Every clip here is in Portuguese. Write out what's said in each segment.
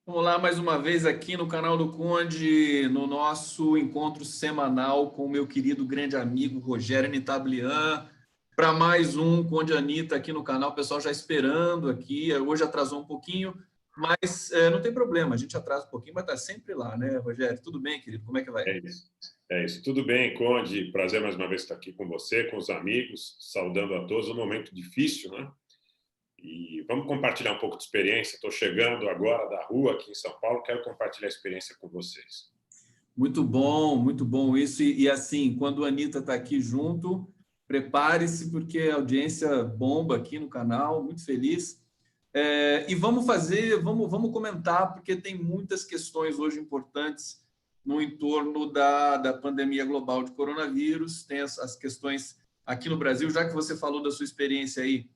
Vamos lá mais uma vez aqui no canal do Conde, no nosso encontro semanal com o meu querido grande amigo Rogério Nitablian, para mais um Conde Anitta aqui no canal. O pessoal já esperando aqui, hoje atrasou um pouquinho, mas não tem problema, a gente atrasa um pouquinho, mas está sempre lá, né, Rogério? Tudo bem, querido? Como é que vai? É isso. É isso. Tudo bem, Conde? Prazer mais uma vez estar aqui com você, com os amigos, saudando a todos. Um momento difícil, né? E vamos compartilhar um pouco de experiência. Estou chegando agora da rua aqui em São Paulo, quero compartilhar a experiência com vocês. Muito bom isso. E assim, quando a Anitta está aqui junto, prepare-se, porque a audiência bomba aqui no canal, muito feliz. E vamos comentar, porque tem muitas questões hoje importantes no entorno da pandemia global de coronavírus, tem as questões aqui no Brasil, já que você falou da sua experiência aí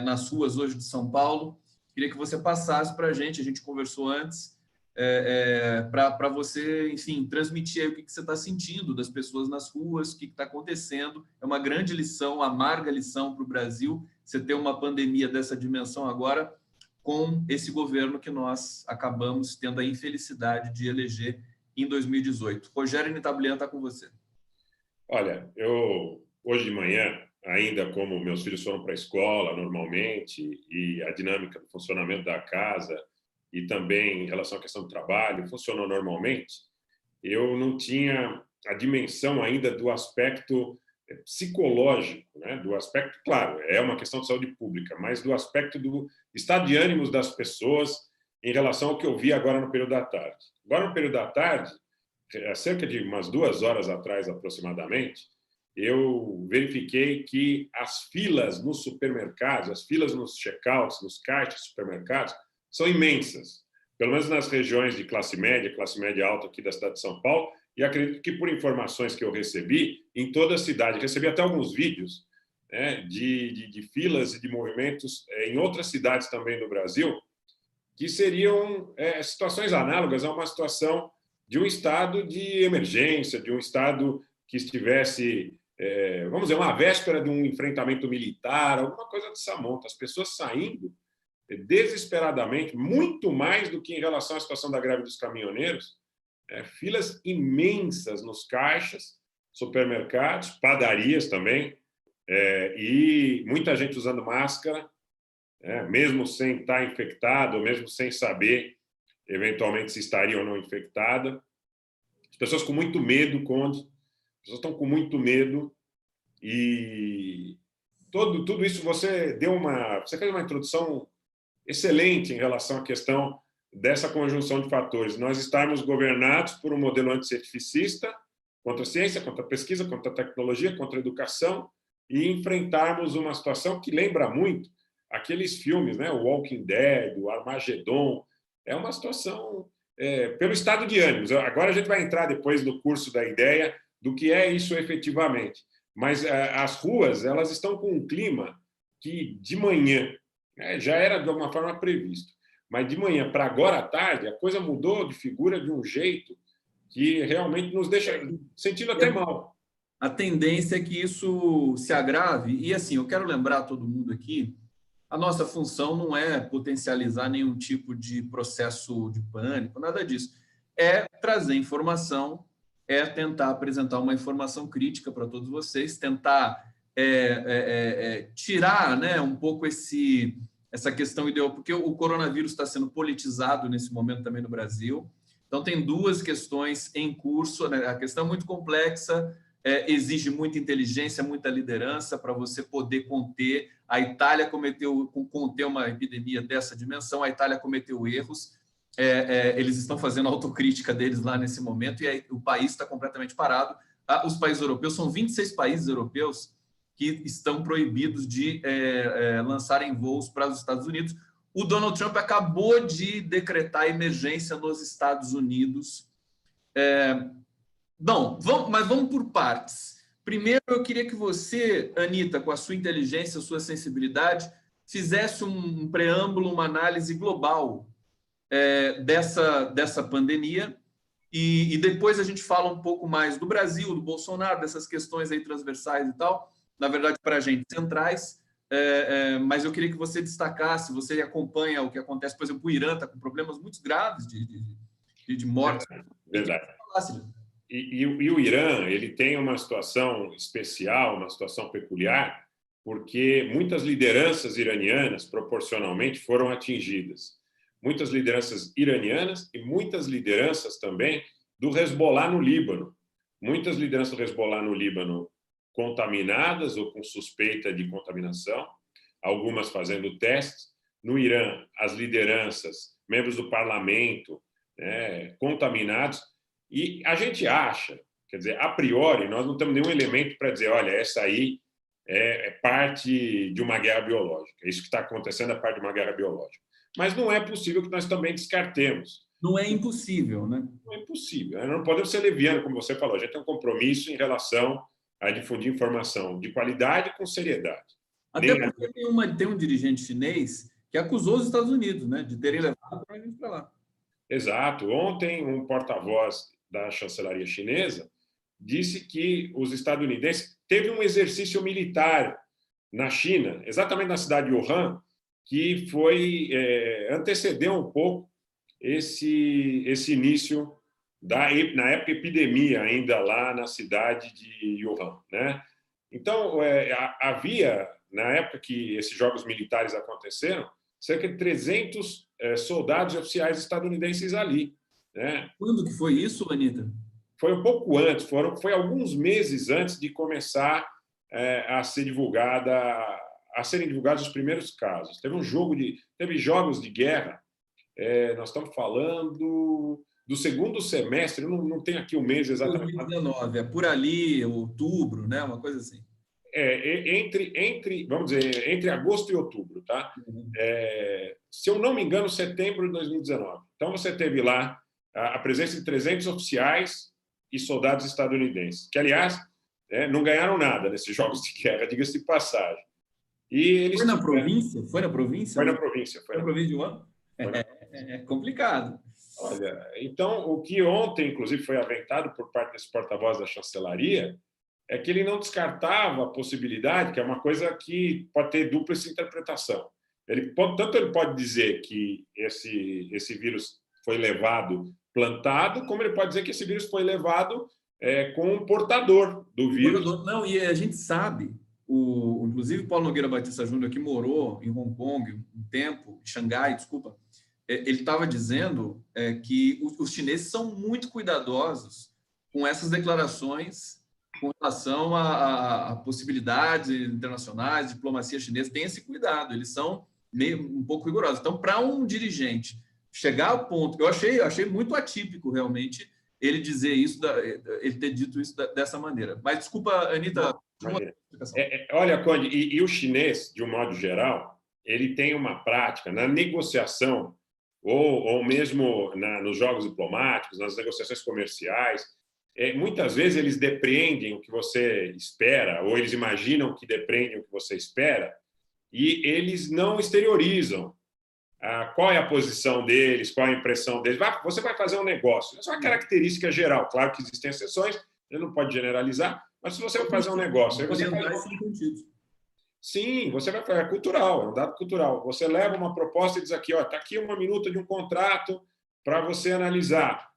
nas ruas hoje de São Paulo, queria que você passasse para a gente conversou antes, para você, enfim, transmitir aí o que você está sentindo das pessoas nas ruas, o que está acontecendo. É uma grande lição, amarga lição para o Brasil, você ter uma pandemia dessa dimensão agora, com esse governo que nós acabamos tendo a infelicidade de eleger em 2018. Rogério Nitablian está com você. Olha, eu hoje de manhã, ainda como meus filhos foram para a escola normalmente, e a dinâmica do funcionamento da casa, e também em relação à questão do trabalho, funcionou normalmente, eu não tinha a dimensão ainda do aspecto psicológico, né? Do aspecto, claro, é uma questão de saúde pública, mas do aspecto do estado de ânimos das pessoas em relação ao que eu vi agora no período da tarde. Agora, no período da tarde, há cerca de umas 2 horas atrás, aproximadamente, eu verifiquei que as filas nos supermercados, as filas nos checkouts, nos caixas de supermercados, são imensas, pelo menos nas regiões de classe média alta aqui da cidade de São Paulo, e acredito que, por informações que eu recebi, em toda a cidade, recebi até alguns vídeos, né, de filas e de movimentos em outras cidades também do Brasil, que seriam situações análogas a uma situação de um estado de emergência, de um estado que estivesse, vamos dizer, uma véspera de um enfrentamento militar, alguma coisa dessa monta. As pessoas saindo desesperadamente, muito mais do que em relação à situação da greve dos caminhoneiros, filas imensas nos caixas, supermercados, padarias também, e muita gente usando máscara, mesmo sem estar infectado, ou mesmo sem saber, eventualmente, se estaria ou não infectada. As pessoas com muito medo, Conde, as pessoas estão com muito medo, e tudo isso você fez uma introdução excelente em relação à questão dessa conjunção de fatores. Nós estarmos governados por um modelo anticientificista, contra a ciência, contra a pesquisa, contra a tecnologia, contra a educação, e enfrentarmos uma situação que lembra muito aqueles filmes, né? O Walking Dead, o Armagedon. É uma situação pelo estado de ânimos. Agora a gente vai entrar depois no curso da ideia do que é isso efetivamente. Mas as ruas, elas estão com um clima que de manhã já era de alguma forma previsto, mas de manhã para agora à tarde a coisa mudou de figura de um jeito que realmente nos deixa sentindo até mal. A tendência é que isso se agrave. E assim, eu quero lembrar todo mundo aqui, a nossa função não é potencializar nenhum tipo de processo de pânico, nada disso. É trazer informação, é tentar apresentar uma informação crítica para todos vocês, tentar tirar, né, um pouco essa questão ideal, porque o coronavírus está sendo politizado nesse momento também no Brasil. Então, tem duas questões em curso, né? A questão é muito complexa, exige muita inteligência, muita liderança para você poder conter. A Itália conter uma epidemia dessa dimensão, a Itália cometeu erros, eles estão fazendo a autocrítica deles lá nesse momento, e aí, o país está completamente parado. Os países europeus, são 26 países europeus que estão proibidos de lançarem voos para os Estados Unidos. O Donald Trump acabou de decretar emergência nos Estados Unidos. Mas vamos por partes. Primeiro, eu queria que você, Anitta, com a sua inteligência, a sua sensibilidade, fizesse um preâmbulo, uma análise global dessa pandemia, e depois a gente fala um pouco mais do Brasil, do Bolsonaro, dessas questões aí transversais e tal, na verdade, para a gente, centrais, mas eu queria que você destacasse, você acompanha o que acontece, por exemplo, o Irã está com problemas muito graves de mortes. Verdade. E o Irã, ele tem uma situação especial, uma situação peculiar, porque muitas lideranças iranianas, proporcionalmente, foram atingidas. Muitas lideranças iranianas e muitas lideranças também do Hezbollah no Líbano. Muitas lideranças do Hezbollah no Líbano contaminadas ou com suspeita de contaminação, algumas fazendo testes. No Irã, as lideranças, membros do parlamento, contaminados. E a gente acha, quer dizer, a priori, nós não temos nenhum elemento para dizer, olha, essa aí é parte de uma guerra biológica. Isso que está acontecendo é parte de uma guerra biológica. Mas não é possível que nós também descartemos. Não é impossível, né? Não é impossível. Não podemos ser levianos, como você falou. A gente tem um compromisso em relação a difundir informação de qualidade com seriedade. Até porque tem um dirigente chinês que acusou os Estados Unidos, né, de terem levado para gente para lá. Exato. Ontem, um porta-voz da chancelaria chinesa disse que os estadunidenses teve um exercício militar na China, exatamente na cidade de Wuhan, que foi antecedeu um pouco esse início na época epidemia ainda lá na cidade de Wuhan, né? Então havia na época que esses jogos militares aconteceram cerca de 300 soldados e oficiais estadunidenses ali, né? Quando que foi isso, Anita? Foi um pouco antes, foi alguns meses antes de começar a serem divulgados os primeiros casos. Teve jogos de guerra. Nós estamos falando do segundo semestre, eu não tenho aqui o mês exatamente. 2019, é por ali, outubro, né? Uma coisa assim. Vamos dizer, entre agosto e outubro, tá? Se eu não me engano, setembro de 2019. Então, você teve lá a presença de 300 oficiais e soldados estadunidenses, que, aliás, não ganharam nada nesses jogos de guerra, diga-se de passagem. E eles foi na província? Foi na província? Foi na província. Foi na província de Wuhan? É complicado. Olha, então, o que ontem, inclusive, foi aventado por parte desse porta-voz da chancelaria é que ele não descartava a possibilidade, que é uma coisa que pode ter dupla interpretação. Tanto ele pode dizer que esse vírus foi levado plantado, como ele pode dizer que esse vírus foi levado com um portador do vírus. Não, e a gente sabe, inclusive Paulo Nogueira Batista Júnior, que morou em Hong Kong um tempo, em Xangai, desculpa, ele estava dizendo que os chineses são muito cuidadosos com essas declarações com relação a possibilidades internacionais, diplomacia chinesa, tem esse cuidado, eles são um pouco rigorosos. Então, para um dirigente chegar ao ponto, eu achei muito atípico, realmente, ele dizer isso, ele ter dito isso dessa maneira. Mas, desculpa, Anita. Olha, Conde, e o chinês, de um modo geral, ele tem uma prática na negociação, ou mesmo nos jogos diplomáticos, nas negociações comerciais. Muitas vezes eles depreendem o que você espera, ou eles imaginam que depreendem o que você espera, e eles não exteriorizam qual é a posição deles, qual é a impressão deles. Você vai fazer um negócio. Essa é uma característica geral. Claro que existem exceções, ele não pode generalizar, mas se você vai fazer um negócio... Sim, você vai fazer, é cultural, é um dado cultural. Você leva uma proposta e diz aqui, está aqui uma minuta de um contrato para você analisar.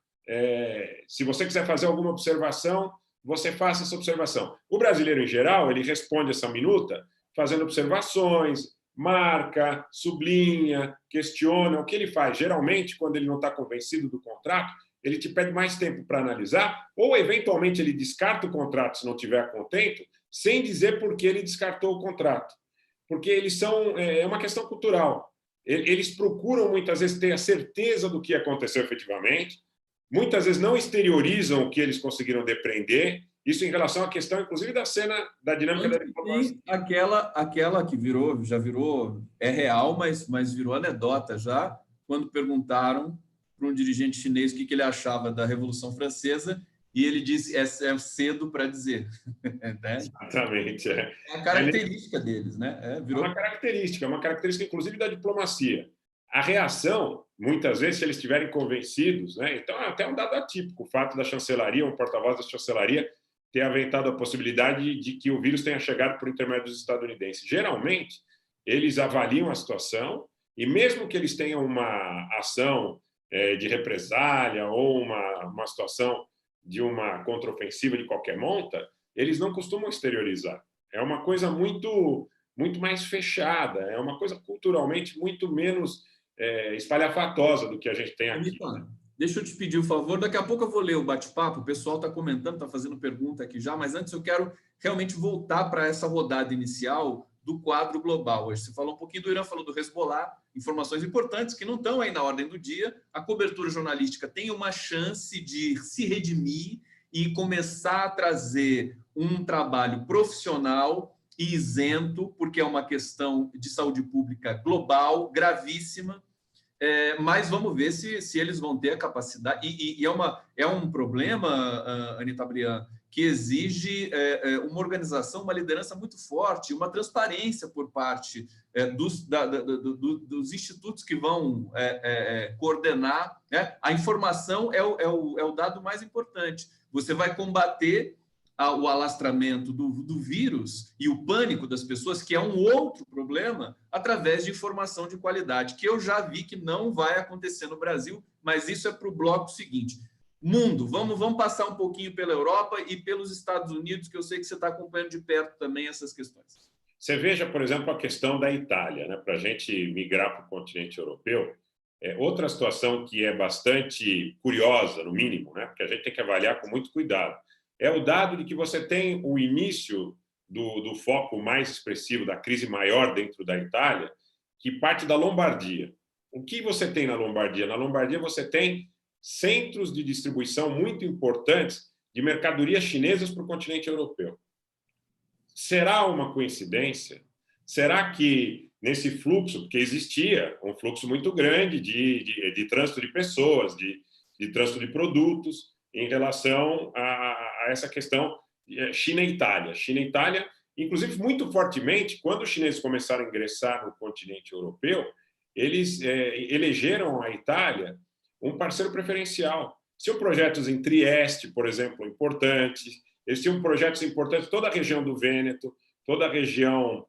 Se você quiser fazer alguma observação, você faça essa observação. O brasileiro, em geral, ele responde essa minuta fazendo observações, marca, sublinha, questiona. O que ele faz? Geralmente, quando ele não está convencido do contrato, ele te pede mais tempo para analisar, ou, eventualmente, ele descarta o contrato se não estiver contente, sem dizer por que ele descartou o contrato. Porque eles são... É uma questão cultural. Eles procuram, muitas vezes, ter a certeza do que aconteceu efetivamente, muitas vezes não exteriorizam o que eles conseguiram depreender, isso em relação à questão, inclusive, da cena, da dinâmica da diplomacia. Aquela que já virou, é real, mas virou anedota já, quando perguntaram para um dirigente chinês o que ele achava da Revolução Francesa, e ele disse, é cedo para dizer. Né? Exatamente. É a característica deles, né? Virou... uma característica, inclusive, da diplomacia. A reação, muitas vezes, se eles estiverem convencidos, né? Então, é até um dado atípico, o fato da chancelaria, um porta-voz da chancelaria, ter aventado a possibilidade de que o vírus tenha chegado por intermédio dos estadunidenses. Geralmente, eles avaliam a situação e mesmo que eles tenham uma ação de represália ou uma situação de uma contraofensiva de qualquer monta, eles não costumam exteriorizar. É uma coisa muito mais fechada, é uma coisa culturalmente muito menos espalhafatosa do que a gente tem aqui. Anitta, deixa eu te pedir um favor, daqui a pouco eu vou ler o bate-papo, o pessoal está comentando, está fazendo pergunta aqui já, mas antes eu quero realmente voltar para essa rodada inicial do quadro global. Hoje você falou um pouquinho do Irã, falou do Hezbollah, informações importantes que não estão aí na ordem do dia. A cobertura jornalística tem uma chance de se redimir e começar a trazer um trabalho profissional e isento, porque é uma questão de saúde pública global, gravíssima, mas vamos ver se eles vão ter a capacidade. E é um problema, Anita Brian, que exige uma organização, uma liderança muito forte, uma transparência por parte dos institutos que vão coordenar. Né? A informação é o dado mais importante. Você vai combater o alastramento do vírus e o pânico das pessoas, que é um outro problema, através de informação de qualidade, que eu já vi que não vai acontecer no Brasil, mas isso é para o bloco seguinte. Mundo, vamos passar um pouquinho pela Europa e pelos Estados Unidos, que eu sei que você está acompanhando de perto também essas questões. Você veja, por exemplo, a questão da Itália, né? Para a gente migrar para o continente europeu, outra situação que é bastante curiosa, no mínimo, né? Porque a gente tem que avaliar com muito cuidado, é o dado de que você tem o início do foco mais expressivo, da crise maior dentro da Itália, que parte da Lombardia. O que você tem na Lombardia? Na Lombardia você tem centros de distribuição muito importantes de mercadorias chinesas para o continente europeu. Será uma coincidência? Será que nesse fluxo, porque existia um fluxo muito grande de trânsito de pessoas, de trânsito de produtos, em relação a essa questão China e Itália. China e Itália, inclusive, muito fortemente, quando os chineses começaram a ingressar no continente europeu, eles elegeram a Itália um parceiro preferencial. Tinham projetos em Trieste, por exemplo, importantes. Eles tinham projetos importantes em toda a região do Vêneto, toda a região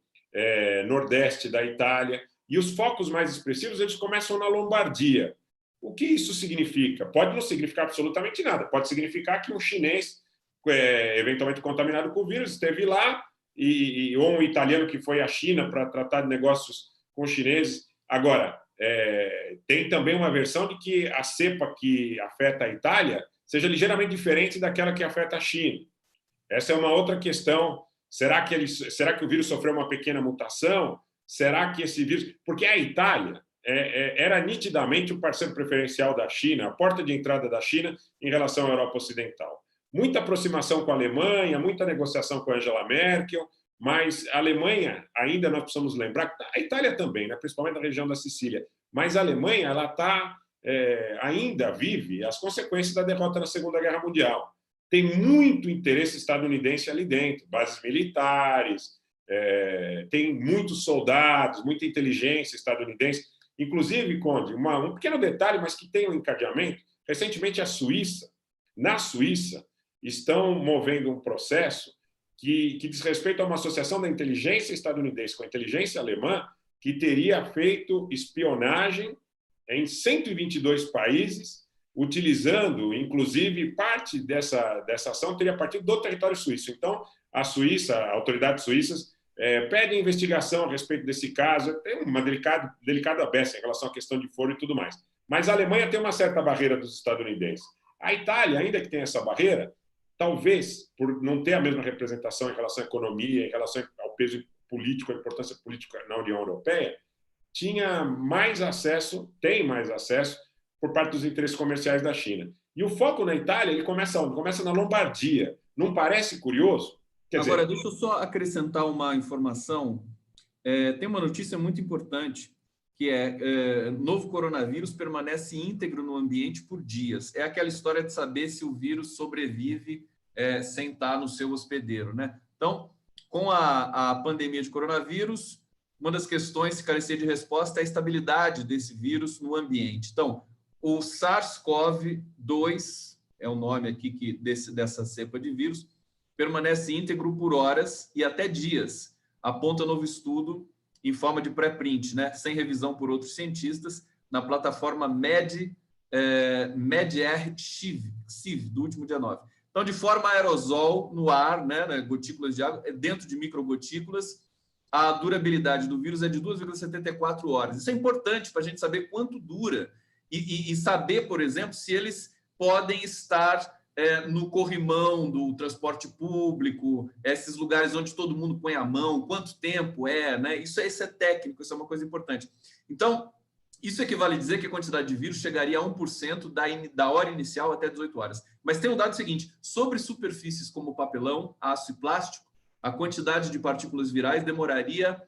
nordeste da Itália. E os focos mais expressivos eles começam na Lombardia. O que isso significa? Pode não significar absolutamente nada. Pode significar que um chinês, eventualmente contaminado com o vírus, esteve lá, ou um italiano que foi à China para tratar de negócios com os chineses. Agora, tem também uma versão de que a cepa que afeta a Itália seja ligeiramente diferente daquela que afeta a China. Essa é uma outra questão. Será que o vírus sofreu uma pequena mutação? Será que esse vírus... Porque a Itália era nitidamente o parceiro preferencial da China, a porta de entrada da China em relação à Europa Ocidental. Muita aproximação com a Alemanha, muita negociação com a Angela Merkel, mas a Alemanha, ainda nós precisamos lembrar, a Itália também, né, principalmente na região da Sicília, mas a Alemanha ainda vive as consequências da derrota na Segunda Guerra Mundial. Tem muito interesse estadunidense ali dentro, bases militares, tem muitos soldados, muita inteligência estadunidense. Inclusive, Conde, um pequeno detalhe, mas que tem um encadeamento, recentemente na Suíça, estão movendo um processo que diz respeito a uma associação da inteligência estadunidense com a inteligência alemã que teria feito espionagem em 122 países, utilizando, inclusive, parte dessa ação teria partido do território suíço. Então, a Suíça, autoridades suíças, pedem investigação a respeito desse caso. Tem uma delicada beça em relação à questão de foro e tudo mais. Mas a Alemanha tem uma certa barreira dos estadunidenses. A Itália, ainda que tenha essa barreira, talvez, por não ter a mesma representação em relação à economia, em relação ao peso político, à importância política na União Europeia, tem mais acesso por parte dos interesses comerciais da China. E o foco na Itália ele começa onde? Começa na Lombardia. Não parece curioso? Agora, deixa eu só acrescentar uma informação. Tem uma notícia muito importante, que novo coronavírus permanece íntegro no ambiente por dias. É aquela história de saber se o vírus sobrevive sem estar no seu hospedeiro, né? Então, com a pandemia de coronavírus, uma das questões que carecia de resposta é a estabilidade desse vírus no ambiente. Então, o SARS-CoV-2 é o nome aqui dessa cepa de vírus, permanece íntegro por horas e até dias, aponta novo estudo em forma de pré-print, né? Sem revisão por outros cientistas, na plataforma MedR-Sieve, do último dia 9. Então, de forma aerosol, no ar, né, gotículas de água, dentro de microgotículas, a durabilidade do vírus é de 2,74 horas. Isso é importante para a gente saber quanto dura e saber, por exemplo, se eles podem estar no corrimão do transporte público, esses lugares onde todo mundo põe a mão, quanto tempo né? Isso é técnico, isso é uma coisa importante. Então, isso equivale a dizer que a quantidade de vírus chegaria a 1% da hora inicial até 18 horas. Mas tem o dado seguinte, sobre superfícies como papelão, aço e plástico, a quantidade de partículas virais demoraria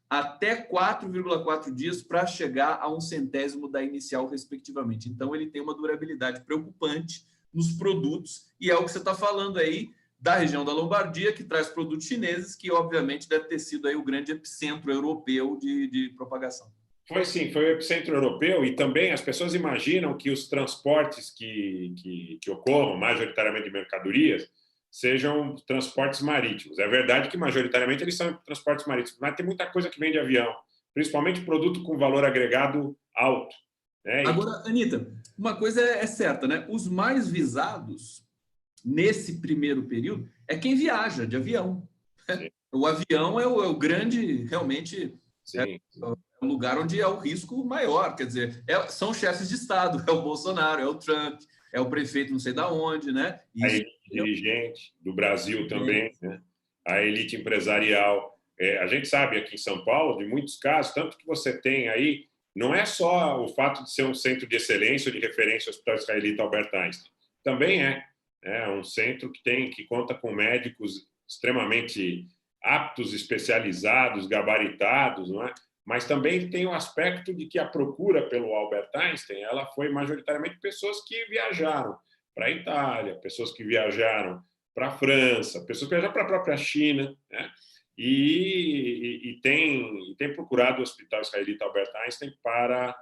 até 4,4 dias para chegar a 1/100º da inicial, respectivamente. Então, ele tem uma durabilidade preocupante nos produtos, e é o que você está falando aí da região da Lombardia, que traz produtos chineses, que, obviamente, deve ter sido aí o grande epicentro europeu de propagação. Foi sim, foi o epicentro europeu, e também as pessoas imaginam que os transportes que ocorram, majoritariamente de mercadorias, sejam transportes marítimos. É verdade que, majoritariamente, eles são transportes marítimos, mas tem muita coisa que vem de avião, principalmente produto com valor agregado alto. Né? Agora, Anita, uma coisa é certa, né? Os mais visados, nesse primeiro período, é quem viaja de avião. Sim. O avião é o grande, realmente, sim. É o lugar onde é o risco maior. Quer dizer, são chefes de Estado, é o Bolsonaro, é o Trump, é o prefeito não sei da onde, né? A elite dirigente do Brasil também, né? A elite empresarial. A gente sabe aqui em São Paulo de muitos casos, tanto que você tem aí, não é só o fato de ser um centro de excelência ou de referência ao Hospital Israelita Albert Einstein, também é um centro que conta com médicos extremamente aptos, especializados, gabaritados, não é? Mas também tem o aspecto de que a procura pelo Albert Einstein ela foi majoritariamente pessoas que viajaram para a Itália, pessoas que viajaram para a França, pessoas que viajaram para a própria China, né? E tem procurado o Hospital Israelita Albert Einstein para,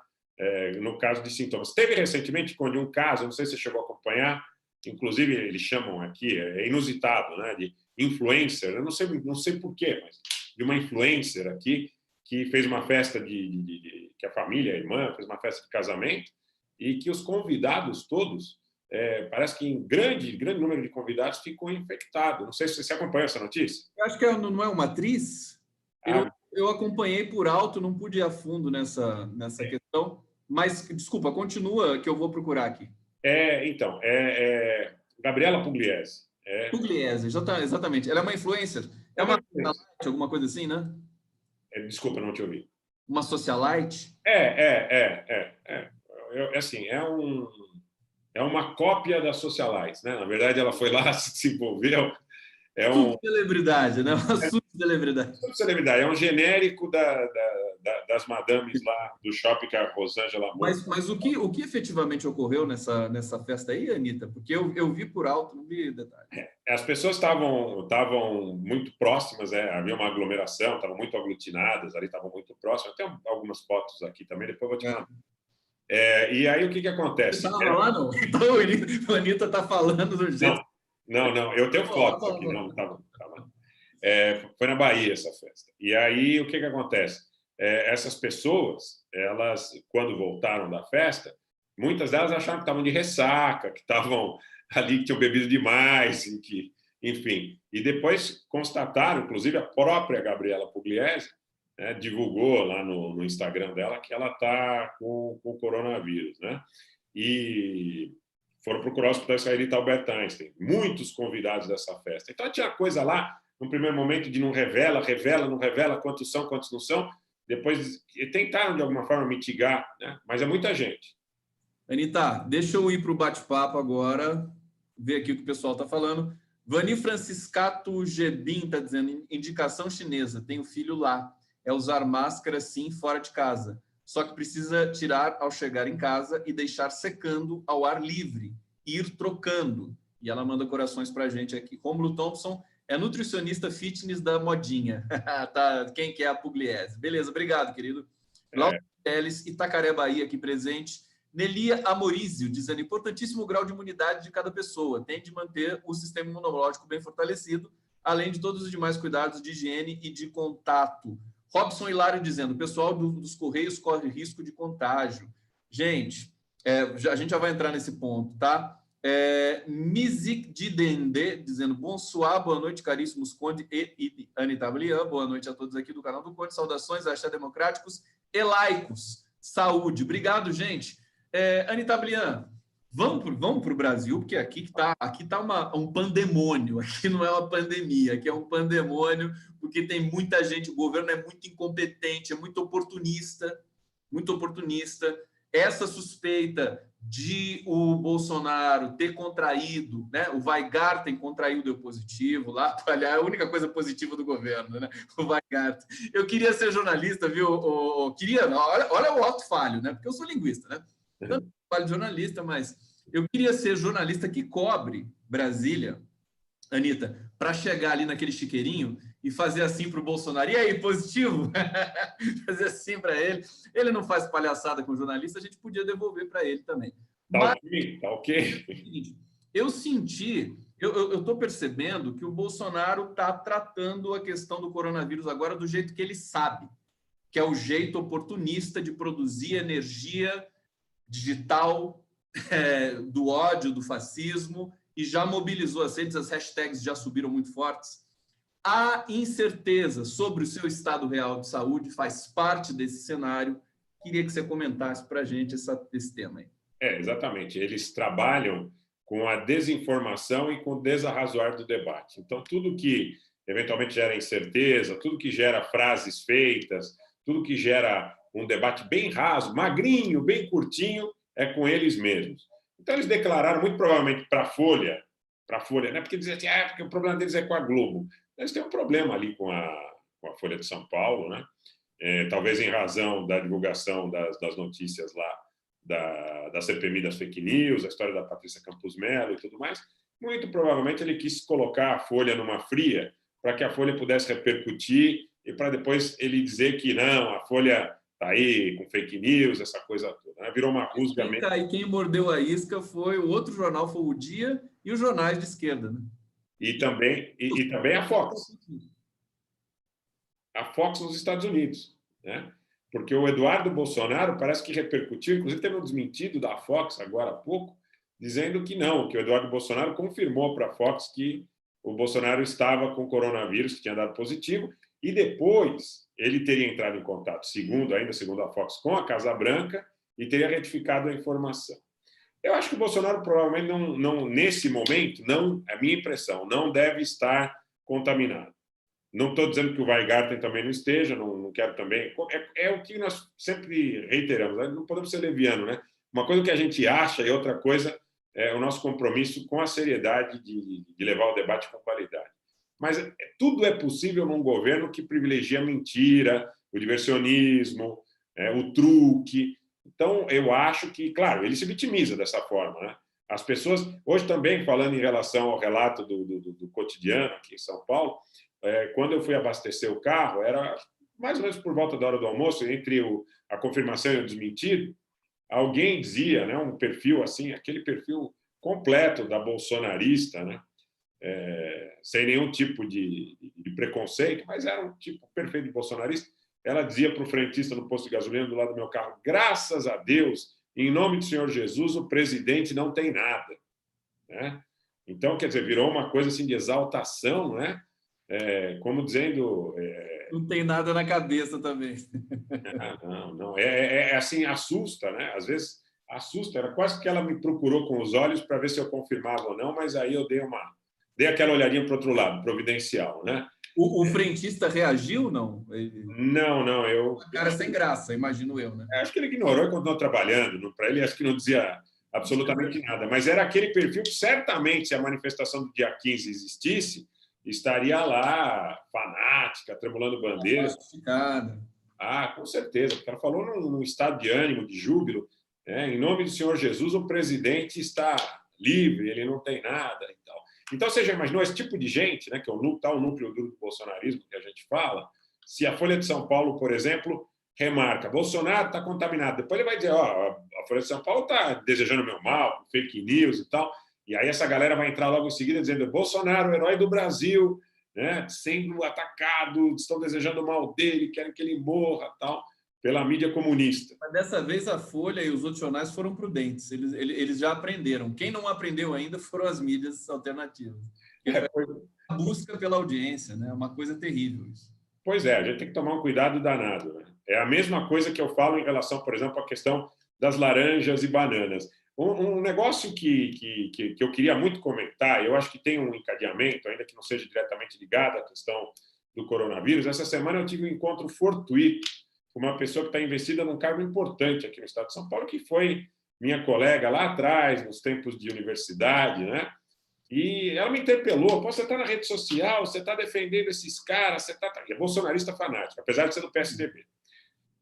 no caso de sintomas. Teve recentemente, quando um caso, não sei se você chegou a acompanhar, inclusive eles chamam aqui, é inusitado, né, de influencer, eu não sei porquê, mas de uma influencer aqui, que fez uma festa que a família, a irmã, fez uma festa de casamento, e que os convidados todos, parece que em grande número de convidados ficou infectado. Não sei se você acompanhou essa notícia. Eu acho que não é uma atriz. Eu acompanhei por alto, não pude ir a fundo nessa questão, mas, desculpa, continua que eu vou procurar aqui. Então, Gabriela Pugliese. Pugliese, exatamente. Ela é uma influencer. É uma socialite, alguma coisa assim, né? Desculpa, não te ouvi. Uma socialite? Assim, é uma cópia da socialite, né? Na verdade, ela foi lá, se desenvolveu. Subcelebridade, né? Uma subcelebridade. Subcelebridade. É um genérico das madames lá do shopping que a Rosângela... Mas o que efetivamente ocorreu nessa festa aí, Anitta? Porque eu vi por alto, não vi detalhe. As pessoas estavam muito próximas, havia uma aglomeração, estavam muito aglutinadas, ali estavam muito próximas. Tem algumas fotos aqui também, depois eu vou te mandar. E aí, o que acontece? Você estava lá, não? Então, a Anitta está falando do jeito... Não, eu tenho fotos aqui. Não, estava. Foi na Bahia essa festa. E aí, o que acontece? Essas pessoas, elas, quando voltaram da festa, muitas delas acharam que estavam de ressaca, que estavam ali, que tinham bebido demais, enfim. E depois constataram, inclusive a própria Gabriela Pugliese, né, divulgou lá no Instagram dela que ela está com coronavírus, né? E foram procurar o Hospital Israelita Albert Einstein, muitos convidados dessa festa. Então, tinha coisa lá, no primeiro momento, de não revela, não revela quantos são, quantos não são. Depois, tentaram, de alguma forma, mitigar, né? Mas é muita gente. Anitta, deixa eu ir para o bate-papo agora, ver aqui o que o pessoal está falando. Vani Franciscato Gebin está dizendo, indicação chinesa, tenho filho lá. É usar máscara, sim, fora de casa. Só que precisa tirar ao chegar em casa e deixar secando ao ar livre, ir trocando. E ela manda corações para a gente aqui. Rômulo Thompson é nutricionista fitness da modinha. Tá, quem que é a Pugliese? Beleza, obrigado, querido. Laura Teles, Itacaré, Bahia, aqui presente. Nelia Amorizio, dizendo, importantíssimo grau de imunidade de cada pessoa. Tem de manter o sistema imunológico bem fortalecido, além de todos os demais cuidados de higiene e de contato. Robson Hilário dizendo, o pessoal dos Correios corre risco de contágio. Gente, a gente já vai entrar nesse ponto, tá? Mizik Didende, dizendo, bonsoir, boa noite, caríssimos Conde e Anitta Blian, boa noite a todos aqui do canal do Conde, saudações, axé democráticos e laicos, saúde. Obrigado, gente. Anitta Blian, vamos para o Brasil, porque aqui tá um pandemônio, aqui não é uma pandemia, aqui é um pandemônio, porque tem muita gente, o governo é muito incompetente, é muito oportunista, essa suspeita de o Bolsonaro ter contraído, né? O Weingarten contraiu, deu positivo lá, aliás, é a única coisa positiva do governo, né? O Weingarten. Eu queria ser jornalista, viu? Olha o alto falho, né? Porque eu sou linguista, né? Eu não falho de jornalista, mas eu queria ser jornalista que cobre Brasília, Anitta, para chegar ali naquele chiqueirinho e fazer assim para o Bolsonaro. E aí, positivo? Fazer assim para ele. Ele não faz palhaçada com o jornalista, a gente podia devolver para ele também. Tá ok. Eu senti, eu estou percebendo que o Bolsonaro está tratando a questão do coronavírus agora do jeito que ele sabe, que é o jeito oportunista de produzir energia digital do ódio, do fascismo, e já mobilizou as redes, as hashtags já subiram muito fortes. A incerteza sobre o seu estado real de saúde faz parte desse cenário. Queria que você comentasse para a gente esse tema aí. Exatamente. Eles trabalham com a desinformação e com o desarrazoar do debate. Então, tudo que eventualmente gera incerteza, tudo que gera frases feitas, tudo que gera um debate bem raso, magrinho, bem curtinho, é com eles mesmos. Então, eles declararam, muito provavelmente, para a Folha, né? Porque diziam assim, porque o problema deles é com a Globo. Eles têm um problema ali com a Folha de São Paulo, né? Talvez em razão da divulgação das notícias lá da CPMI das fake news, a história da Patrícia Campos Mello e tudo mais. Muito provavelmente ele quis colocar a Folha numa fria para que a Folha pudesse repercutir e para depois ele dizer que não, a Folha está aí com fake news, essa coisa toda. Né? Virou uma rusga mesmo. E quem mordeu a isca foi o outro jornal, foi o Dia, e os jornais de esquerda. Né? E também a Fox. A Fox nos Estados Unidos. Né? Porque o Eduardo Bolsonaro parece que repercutiu, inclusive teve um desmentido da Fox agora há pouco, dizendo que não, que o Eduardo Bolsonaro confirmou para a Fox que o Bolsonaro estava com coronavírus, que tinha dado positivo, e depois ele teria entrado em contato, segundo a Fox, com a Casa Branca e teria retificado a informação. Eu acho que o Bolsonaro provavelmente não nesse momento, a minha impressão, não deve estar contaminado. Não estou dizendo que o Weingarten também não esteja, não quero também. É o que nós sempre reiteramos, né? Não podemos ser leviano, né? Uma coisa que a gente acha e outra coisa é o nosso compromisso com a seriedade de levar o debate com qualidade. Mas tudo é possível num governo que privilegia a mentira, o diversionismo, o truque. Então, eu acho que, claro, ele se vitimiza dessa forma, né? As pessoas, hoje também, falando em relação ao relato do cotidiano aqui em São Paulo, quando eu fui abastecer o carro, era mais ou menos por volta da hora do almoço, entre a confirmação e o desmentido, alguém dizia, né, um perfil assim, aquele perfil completo da bolsonarista, né, sem nenhum tipo de preconceito, mas era um tipo perfeito de bolsonarista. Ela dizia para o frentista no posto de gasolina do lado do meu carro, graças a Deus, em nome do Senhor Jesus, o presidente não tem nada. Né? Então, quer dizer, virou uma coisa assim de exaltação, né? Como dizendo... Não tem nada na cabeça também. Não. Assim, assusta, né? Às vezes assusta. Era quase que ela me procurou com os olhos para ver se eu confirmava ou não, mas aí eu dei aquela olhadinha para o outro lado, providencial, né? O frentista reagiu, não? Não. Uma cara sem graça, imagino eu, né? Acho que ele ignorou e continuou trabalhando. Para ele, acho que não dizia absolutamente nada. Mas era aquele perfil que, certamente, se a manifestação do dia 15 existisse, estaria lá, fanática, tremulando bandeira. Com certeza. Porque ela falou num estado de ânimo, de júbilo. Em nome do Senhor Jesus, o presidente está livre, ele não tem nada e tal. Então, você já imaginou esse tipo de gente, né, que é o núcleo duro do bolsonarismo que a gente fala, se a Folha de São Paulo, por exemplo, remarca, Bolsonaro está contaminado. Depois ele vai dizer, a Folha de São Paulo está desejando meu mal, fake news e tal. E aí essa galera vai entrar logo em seguida dizendo, Bolsonaro, herói do Brasil, né, sendo atacado, estão desejando o mal dele, querem que ele morra, tal, pela mídia comunista. Mas dessa vez a Folha e os outros jornais foram prudentes, eles já aprenderam. Quem não aprendeu ainda foram as mídias alternativas. A busca pela audiência, né? É uma coisa terrível isso. Pois é, a gente tem que tomar um cuidado danado, né? É a mesma coisa que eu falo em relação, por exemplo, à questão das laranjas e bananas. Um negócio que eu queria muito comentar, eu acho que tem um encadeamento, ainda que não seja diretamente ligado à questão do coronavírus. Essa semana eu tive um encontro fortuito com uma pessoa que está investida num cargo importante aqui no estado de São Paulo, que foi minha colega lá atrás, nos tempos de universidade, né? E ela me interpelou: você está na rede social, você está defendendo esses caras, você está... É bolsonarista fanático, apesar de ser do PSDB.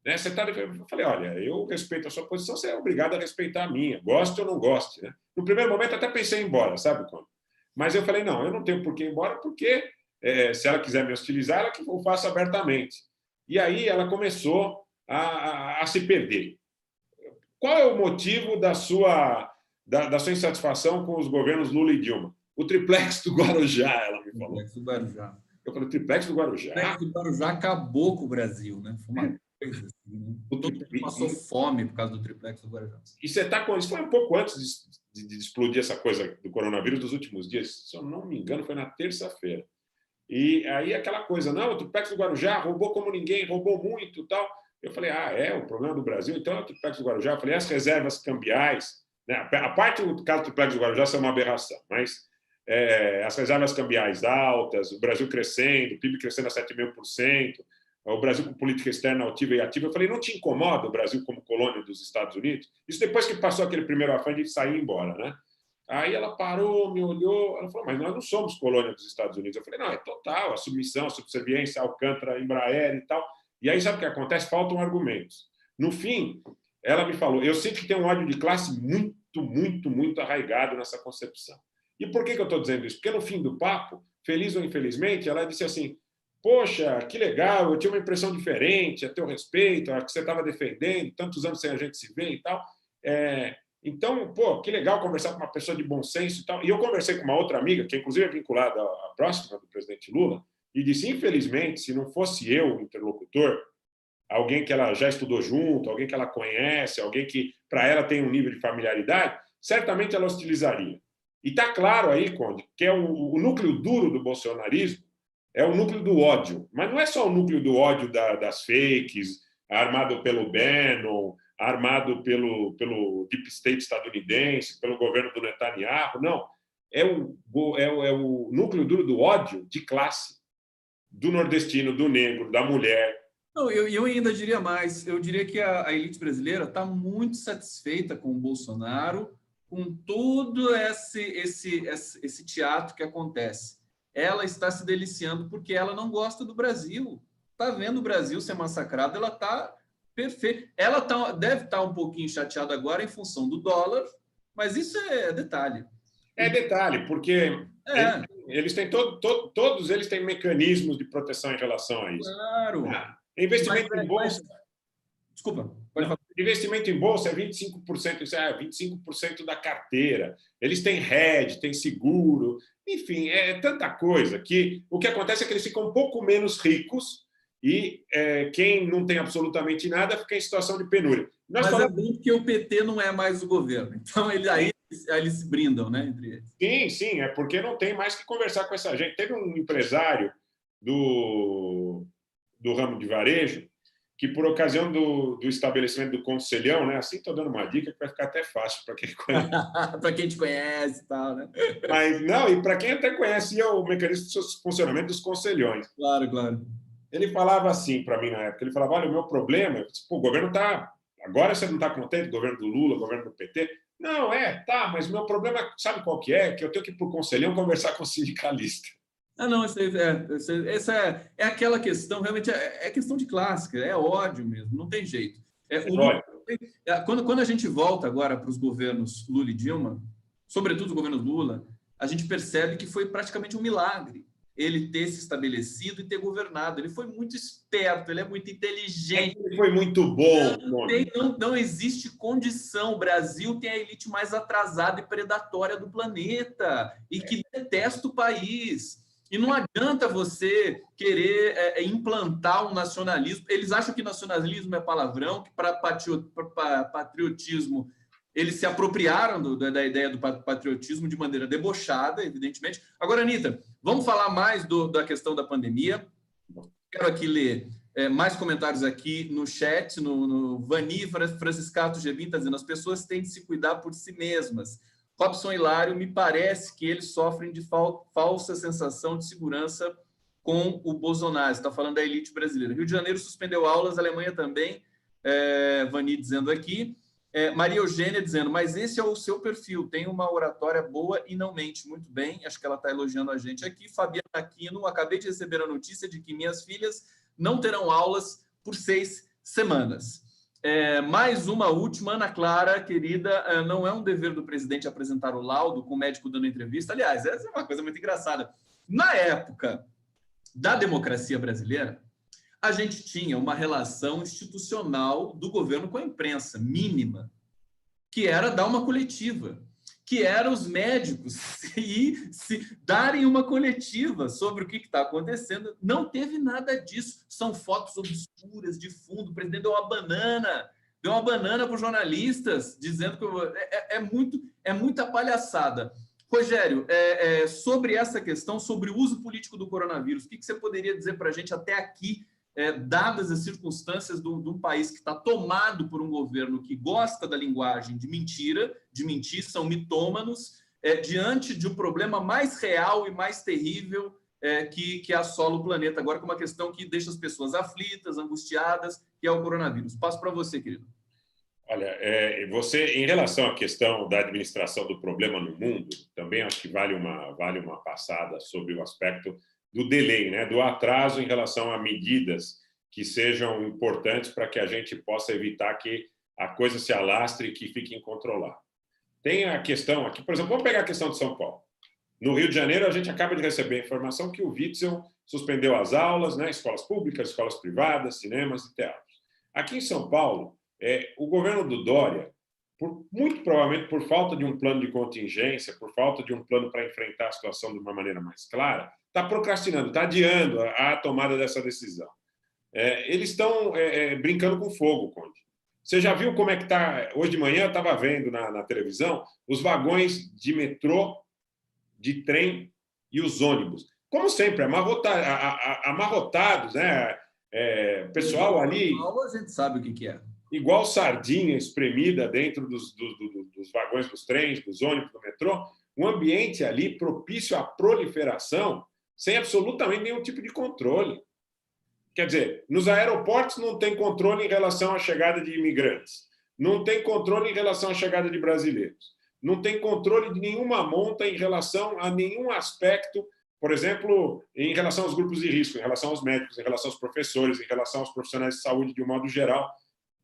Né? Você tá... Eu falei: olha, eu respeito a sua posição, você é obrigado a respeitar a minha, goste ou não goste. Né? No primeiro momento até pensei em ir embora, sabe como? Mas eu falei: não, eu não tenho por que ir embora, porque se ela quiser me hostilizar, ela que o faça abertamente. E aí ela começou a se perder. Qual é o motivo da sua insatisfação com os governos Lula e Dilma? O triplex do Guarujá, ela me falou. O triplex do Guarujá. Eu falei: o triplex do Guarujá? O triplex do Guarujá acabou com o Brasil, né? Foi uma coisa assim, né? Todo mundo passou fome por causa do triplex do Guarujá. E você está com isso? Foi um pouco antes de explodir essa coisa do coronavírus dos últimos dias. Se eu não me engano, foi na terça-feira. E aí aquela coisa: não, o triplex do Guarujá roubou como ninguém, roubou muito e tal. Eu falei: o problema do Brasil, então é o triplex do Guarujá. Eu falei: as reservas cambiais, né? A parte do caso do triplex do Guarujá é uma aberração, mas as reservas cambiais altas, o Brasil crescendo, o PIB crescendo a 7,5%, o Brasil com política externa altiva e ativa. Eu falei: não te incomoda o Brasil como colônia dos Estados Unidos? Isso depois que passou aquele primeiro afã de sair embora, né? Aí ela parou, me olhou, ela falou: mas nós não somos colônia dos Estados Unidos. Eu falei: não, é total, a submissão, a subserviência, Alcântara, Embraer e tal. E aí sabe o que acontece? Faltam argumentos. No fim, ela me falou: eu sinto que tem um ódio de classe muito, muito, muito arraigado nessa concepção. E por que eu estou dizendo isso? Porque no fim do papo, feliz ou infelizmente, ela disse assim: poxa, que legal, eu tinha uma impressão diferente a teu respeito, a que você estava defendendo, tantos anos sem a gente se ver e tal. Então, pô, que legal conversar com uma pessoa de bom senso e tal. E eu conversei com uma outra amiga, que inclusive é vinculada à próxima do presidente Lula, e disse: infelizmente, se não fosse eu o interlocutor, alguém que ela já estudou junto, alguém que ela conhece, alguém que para ela tem um nível de familiaridade, certamente ela hostilizaria. E está claro aí, Conde, que é o núcleo duro do bolsonarismo, é o núcleo do ódio. Mas não é só o núcleo do ódio das fakes, armado pelo Bannon, armado pelo Deep State estadunidense, pelo governo do Netanyahu, não. É o núcleo duro do ódio de classe, do nordestino, do negro, da mulher. Não, eu ainda diria mais. Eu diria que a elite brasileira está muito satisfeita com o Bolsonaro, com todo esse teatro que acontece. Ela está se deliciando porque ela não gosta do Brasil. Está vendo o Brasil ser massacrado, ela está perfeita. Ela deve estar um pouquinho chateada agora em função do dólar, mas isso é detalhe. É detalhe, porque eles têm todos eles têm mecanismos de proteção em relação a isso. Claro. Investimento em bolsa. Desculpa, pode falar. Investimento em bolsa é 25%, isso é 25% da carteira. Eles têm hedge, têm seguro, enfim, é tanta coisa que o que acontece é que eles ficam um pouco menos ricos e quem não tem absolutamente nada fica em situação de penúria. Mas é bem que o PT não é mais o governo, então aí eles se brindam, né, entre eles. Sim, é porque não tem mais que conversar com essa gente. Teve um empresário do ramo de varejo que, por ocasião do estabelecimento do Conselhão, né? Assim, estou dando uma dica que vai ficar até fácil para quem conhece. Para quem te conhece e tal, né? Mas não, e para quem até conhecia o mecanismo de funcionamento dos conselhões. Claro, claro. Ele falava assim para mim na época, ele falava: olha, o meu problema, o governo está... Agora você não está contente, governo do Lula, governo do PT? Não, tá, mas o meu problema, sabe qual que é? Que eu tenho que ir para o conselhão conversar com o sindicalista. Não, essa é aquela questão, realmente é questão de clássica, é ódio mesmo, não tem jeito. Quando a gente volta agora para os governos Lula e Dilma, sobretudo o governo Lula, a gente percebe que foi praticamente um milagre ele ter se estabelecido e ter governado. Ele foi muito esperto, ele é muito inteligente. Ele foi muito bom. Não existe condição. O Brasil tem a elite mais atrasada e predatória do planeta e que detesta o país. E não adianta você querer implantar um nacionalismo. Eles acham que nacionalismo é palavrão, que para patriotismo eles se apropriaram da ideia do patriotismo de maneira debochada, evidentemente. Agora, Anitta, vamos falar mais da questão da pandemia. Quero aqui ler mais comentários aqui no chat, no Vani Franciscato Gevin está dizendo: as pessoas têm de se cuidar por si mesmas. Robson Hilário, me parece que eles sofrem de falsa sensação de segurança com o Bolsonaro. Está falando da elite brasileira. Rio de Janeiro suspendeu aulas, Alemanha também. Vani dizendo aqui. Maria Eugênia dizendo: mas esse é o seu perfil, tem uma oratória boa e não mente. Muito bem, acho que ela está elogiando a gente aqui. Fabiana Aquino: acabei de receber a notícia de que minhas filhas não terão aulas por 6 semanas. Mais uma última, Ana Clara, querida, não é um dever do presidente apresentar o laudo com o médico dando entrevista. Aliás, essa é uma coisa muito engraçada. Na época da democracia brasileira, a gente tinha uma relação institucional do governo com a imprensa, mínima, que era dar uma coletiva, que era os médicos se darem uma coletiva sobre o que está acontecendo. Não teve nada disso. São fotos obscuras de fundo. O presidente deu uma banana para os jornalistas, dizendo que é muita palhaçada. Rogério, sobre essa questão, sobre o uso político do coronavírus, o que você poderia dizer para a gente até aqui, dadas as circunstâncias de um país que está tomado por um governo que gosta da linguagem de mentira, de mentir, são mitômanos, diante de um problema mais real e mais terrível que assola o planeta agora, com uma questão que deixa as pessoas aflitas, angustiadas, que é o coronavírus. Passo para você, querido. Olha, você, em relação à questão da administração do problema no mundo, também acho que vale uma passada sobre o aspecto do delay, né? Do atraso em relação a medidas que sejam importantes para que a gente possa evitar que a coisa se alastre e que fique incontrolável. Tem a questão aqui, por exemplo, vamos pegar a questão de São Paulo. No Rio de Janeiro, a gente acaba de receber a informação que o Witzel suspendeu as aulas, né? Escolas públicas, escolas privadas, cinemas e teatros. Aqui em São Paulo, o governo do Dória, muito provavelmente por falta de um plano de contingência, por falta de um plano para enfrentar a situação de uma maneira mais clara, está procrastinando, está adiando a tomada dessa decisão. Eles estão brincando com fogo, Conde. Você já viu como é que está? Hoje de manhã eu estava vendo na televisão os vagões de metrô, de trem e os ônibus. Como sempre, amarrotados, né? Pessoal ali... A gente sabe o que é. Igual sardinha espremida dentro dos vagões dos trens, dos ônibus, do metrô, um ambiente ali propício à proliferação, sem absolutamente nenhum tipo de controle. Quer dizer, nos aeroportos não tem controle em relação à chegada de imigrantes, não tem controle em relação à chegada de brasileiros, não tem controle de nenhuma monta em relação a nenhum aspecto, por exemplo, em relação aos grupos de risco, em relação aos médicos, em relação aos professores, em relação aos profissionais de saúde de um modo geral.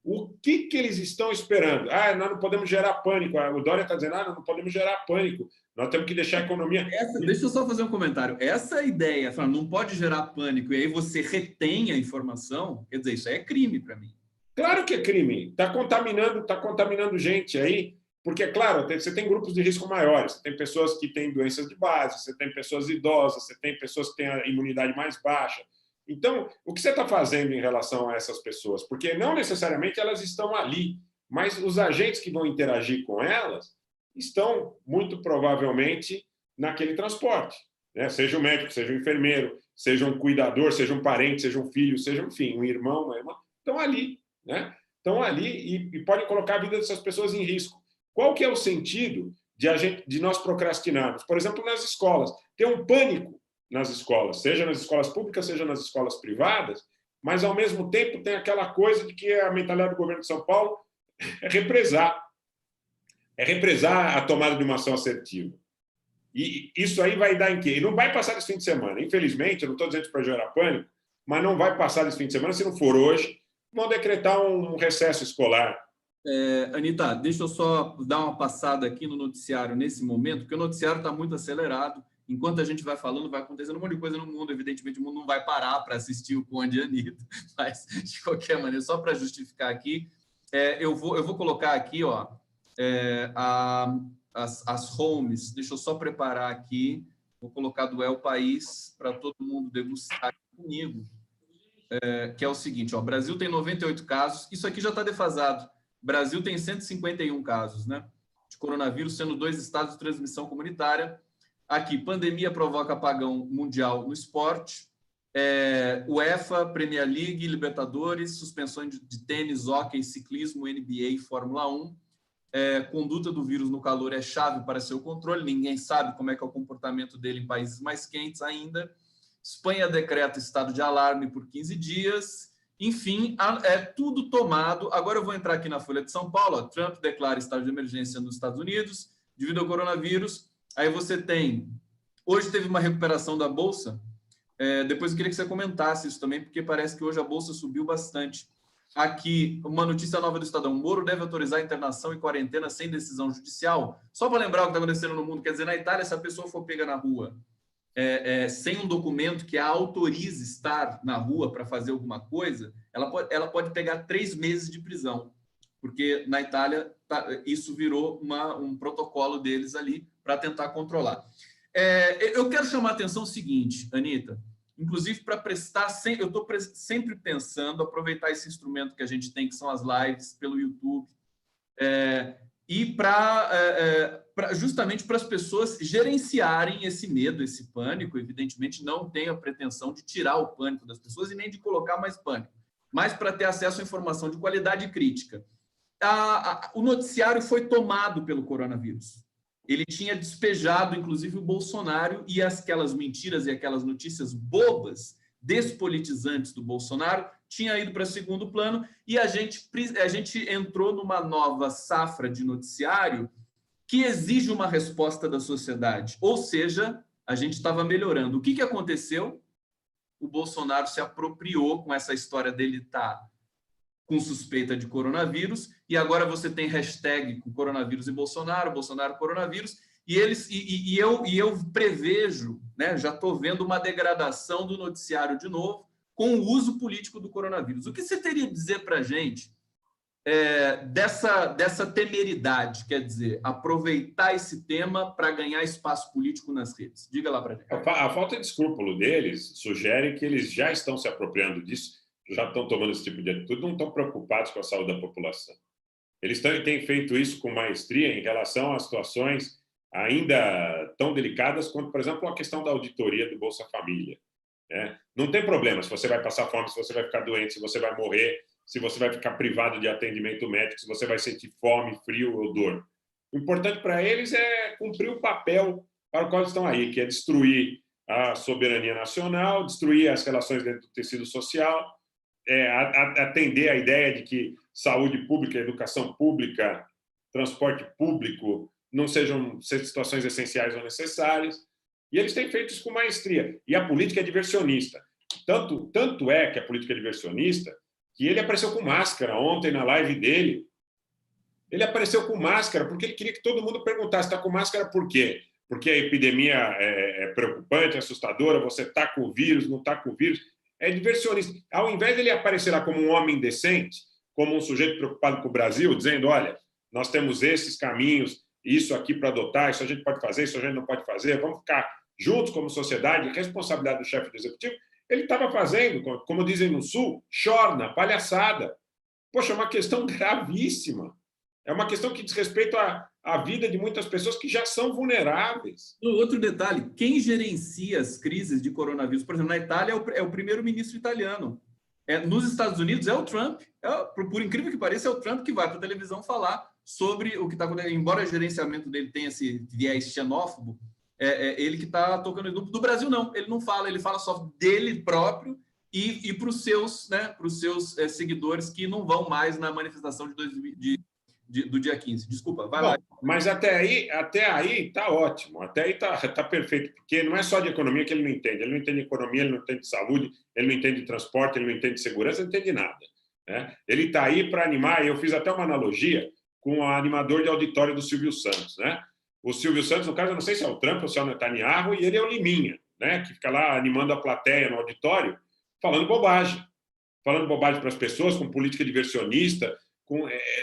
O que eles estão esperando? Nós não podemos gerar pânico. O Dória está dizendo, não podemos gerar pânico. Nós temos que deixar a economia... Deixa eu só fazer um comentário. Essa ideia, não pode gerar pânico, e aí você retém a informação, quer dizer, isso aí é crime para mim. Claro que é crime. Está contaminando gente aí, porque, claro, você tem grupos de risco maiores. Você tem pessoas que têm doenças de base, você tem pessoas idosas, você tem pessoas que têm a imunidade mais baixa. Então, o que você está fazendo em relação a essas pessoas? Porque não necessariamente elas estão ali, mas os agentes que vão interagir com elas estão, muito provavelmente, naquele transporte. Né? Seja o médico, seja o enfermeiro, seja um cuidador, seja um parente, seja um filho, seja, enfim, um irmão, uma irmã. Estão ali. Né? Estão ali e podem colocar a vida dessas pessoas em risco. Qual que é o sentido de nós procrastinarmos? Por exemplo, nas escolas. Tem um pânico nas escolas, seja nas escolas públicas, seja nas escolas privadas, mas, ao mesmo tempo, tem aquela coisa de que a mentalidade do governo de São Paulo é represar a tomada de uma ação assertiva. E isso aí vai dar em quê? E não vai passar desse fim de semana. Infelizmente, eu não estou dizendo isso para gerar pânico, mas não vai passar desse fim de semana. Se não for hoje, vão decretar um recesso escolar. Anitta, deixa eu só dar uma passada aqui no noticiário nesse momento, porque o noticiário está muito acelerado. Enquanto a gente vai falando, vai acontecendo um monte de coisa no mundo. Evidentemente, o mundo não vai parar para assistir o Conde e a Anitta, mas, de qualquer maneira, só para justificar aqui, eu vou colocar aqui as homes. Deixa eu só preparar aqui vou colocar do El País para todo mundo degustar comigo, que é o seguinte, ó, Brasil tem 98 casos, isso aqui já está defasado. Brasil tem 151 casos, né, de coronavírus, sendo 2 estados de transmissão comunitária. Aqui, pandemia provoca apagão mundial no esporte. UEFA, Premier League, Libertadores, suspensões de tênis, hóquei, ciclismo, NBA e Fórmula 1. Conduta do vírus no calor é chave para seu controle. Ninguém sabe como é que é o comportamento dele em países mais quentes ainda. Espanha decreta estado de alarme por 15 dias. Enfim, é tudo tomado. Agora eu vou entrar aqui na Folha de São Paulo. Ó, Trump declara estado de emergência nos Estados Unidos devido ao coronavírus. Aí você tem... Hoje teve uma recuperação da Bolsa. Depois eu queria que você comentasse isso também, porque parece que hoje a Bolsa subiu bastante. Aqui, uma notícia nova do Estadão. Moro deve autorizar internação e quarentena sem decisão judicial. Só para lembrar o que está acontecendo no mundo. Quer dizer, na Itália, se a pessoa for pega na rua sem um documento que a autorize estar na rua para fazer alguma coisa, ela pode pegar 3 meses de prisão. Porque na Itália isso virou um protocolo deles ali para tentar controlar. Eu quero chamar a atenção o seguinte, Anita, inclusive para prestar, eu estou sempre pensando, aproveitar esse instrumento que a gente tem, que são as lives pelo YouTube, e justamente para as pessoas gerenciarem esse medo, esse pânico. Evidentemente, não tenho a pretensão de tirar o pânico das pessoas e nem de colocar mais pânico, mas para ter acesso à informação de qualidade crítica. O noticiário foi tomado pelo coronavírus. Ele tinha despejado, inclusive, o Bolsonaro, e aquelas mentiras e aquelas notícias bobas, despolitizantes do Bolsonaro, tinha ido para segundo plano, e a gente entrou numa nova safra de noticiário que exige uma resposta da sociedade. Ou seja, a gente estava melhorando. O que aconteceu? O Bolsonaro se apropriou com essa história dele estar com suspeita de coronavírus, e agora você tem hashtag com coronavírus e Bolsonaro, Bolsonaro coronavírus, e eu prevejo, né, já estou vendo uma degradação do noticiário de novo com o uso político do coronavírus. O que você teria a dizer para a gente dessa temeridade, quer dizer, aproveitar esse tema para ganhar espaço político nas redes? Diga lá para a gente. A falta de escrúpulo deles sugere que eles já estão se apropriando disso, já estão tomando esse tipo de atitude, não estão preocupados com a saúde da população. Eles têm feito isso com maestria em relação a situações ainda tão delicadas quanto, por exemplo, a questão da auditoria do Bolsa Família. Não tem problema se você vai passar fome, se você vai ficar doente, se você vai morrer, se você vai ficar privado de atendimento médico, se você vai sentir fome, frio ou dor. O importante para eles é cumprir o papel para o qual estão aí, que é destruir a soberania nacional, destruir as relações dentro do tecido social, atender a ideia de que saúde pública, educação pública, transporte público não sejam situações essenciais ou necessárias. E eles têm feito isso com maestria. E a política é diversionista. Tanto é que a política é diversionista que ele apareceu com máscara ontem na live dele. Ele apareceu com máscara porque ele queria que todo mundo perguntasse: está com máscara por quê? Porque a epidemia é preocupante, assustadora, você está com o vírus, não está com o vírus. É diversionista. Ao invés dele aparecer lá como um homem decente, como um sujeito preocupado com o Brasil, dizendo: olha, nós temos esses caminhos, isso aqui para adotar, isso a gente pode fazer, isso a gente não pode fazer, vamos ficar juntos como sociedade, responsabilidade do chefe do executivo, ele estava fazendo, como dizem no Sul, chorna, palhaçada. Poxa, é uma questão gravíssima. É uma questão que diz respeito à vida de muitas pessoas que já são vulneráveis. Outro detalhe, quem gerencia as crises de coronavírus? Por exemplo, na Itália é o primeiro-ministro italiano. Nos Estados Unidos é o Trump. Por incrível que pareça, é o Trump que vai para a televisão falar sobre o que está acontecendo. Embora o gerenciamento dele tenha esse viés xenófobo, ele que está tocando do Brasil, não. Ele não fala, ele fala só dele próprio e para os seus, né, seguidores que não vão mais na manifestação do dia 15. Desculpa, vai lá. Mas até aí está ótimo, até aí está perfeito, porque não é só de economia que ele não entende. Ele não entende economia, ele não entende saúde, ele não entende transporte, ele não entende segurança, ele não entende nada. Né? Ele está aí para animar, e eu fiz até uma analogia com o animador de auditório do Silvio Santos. Né? O Silvio Santos, no caso, eu não sei se é o Trump ou se é o Netanyahu, e ele é o Liminha, né? Que fica lá animando a plateia no auditório, falando bobagem para as pessoas, com política diversionista.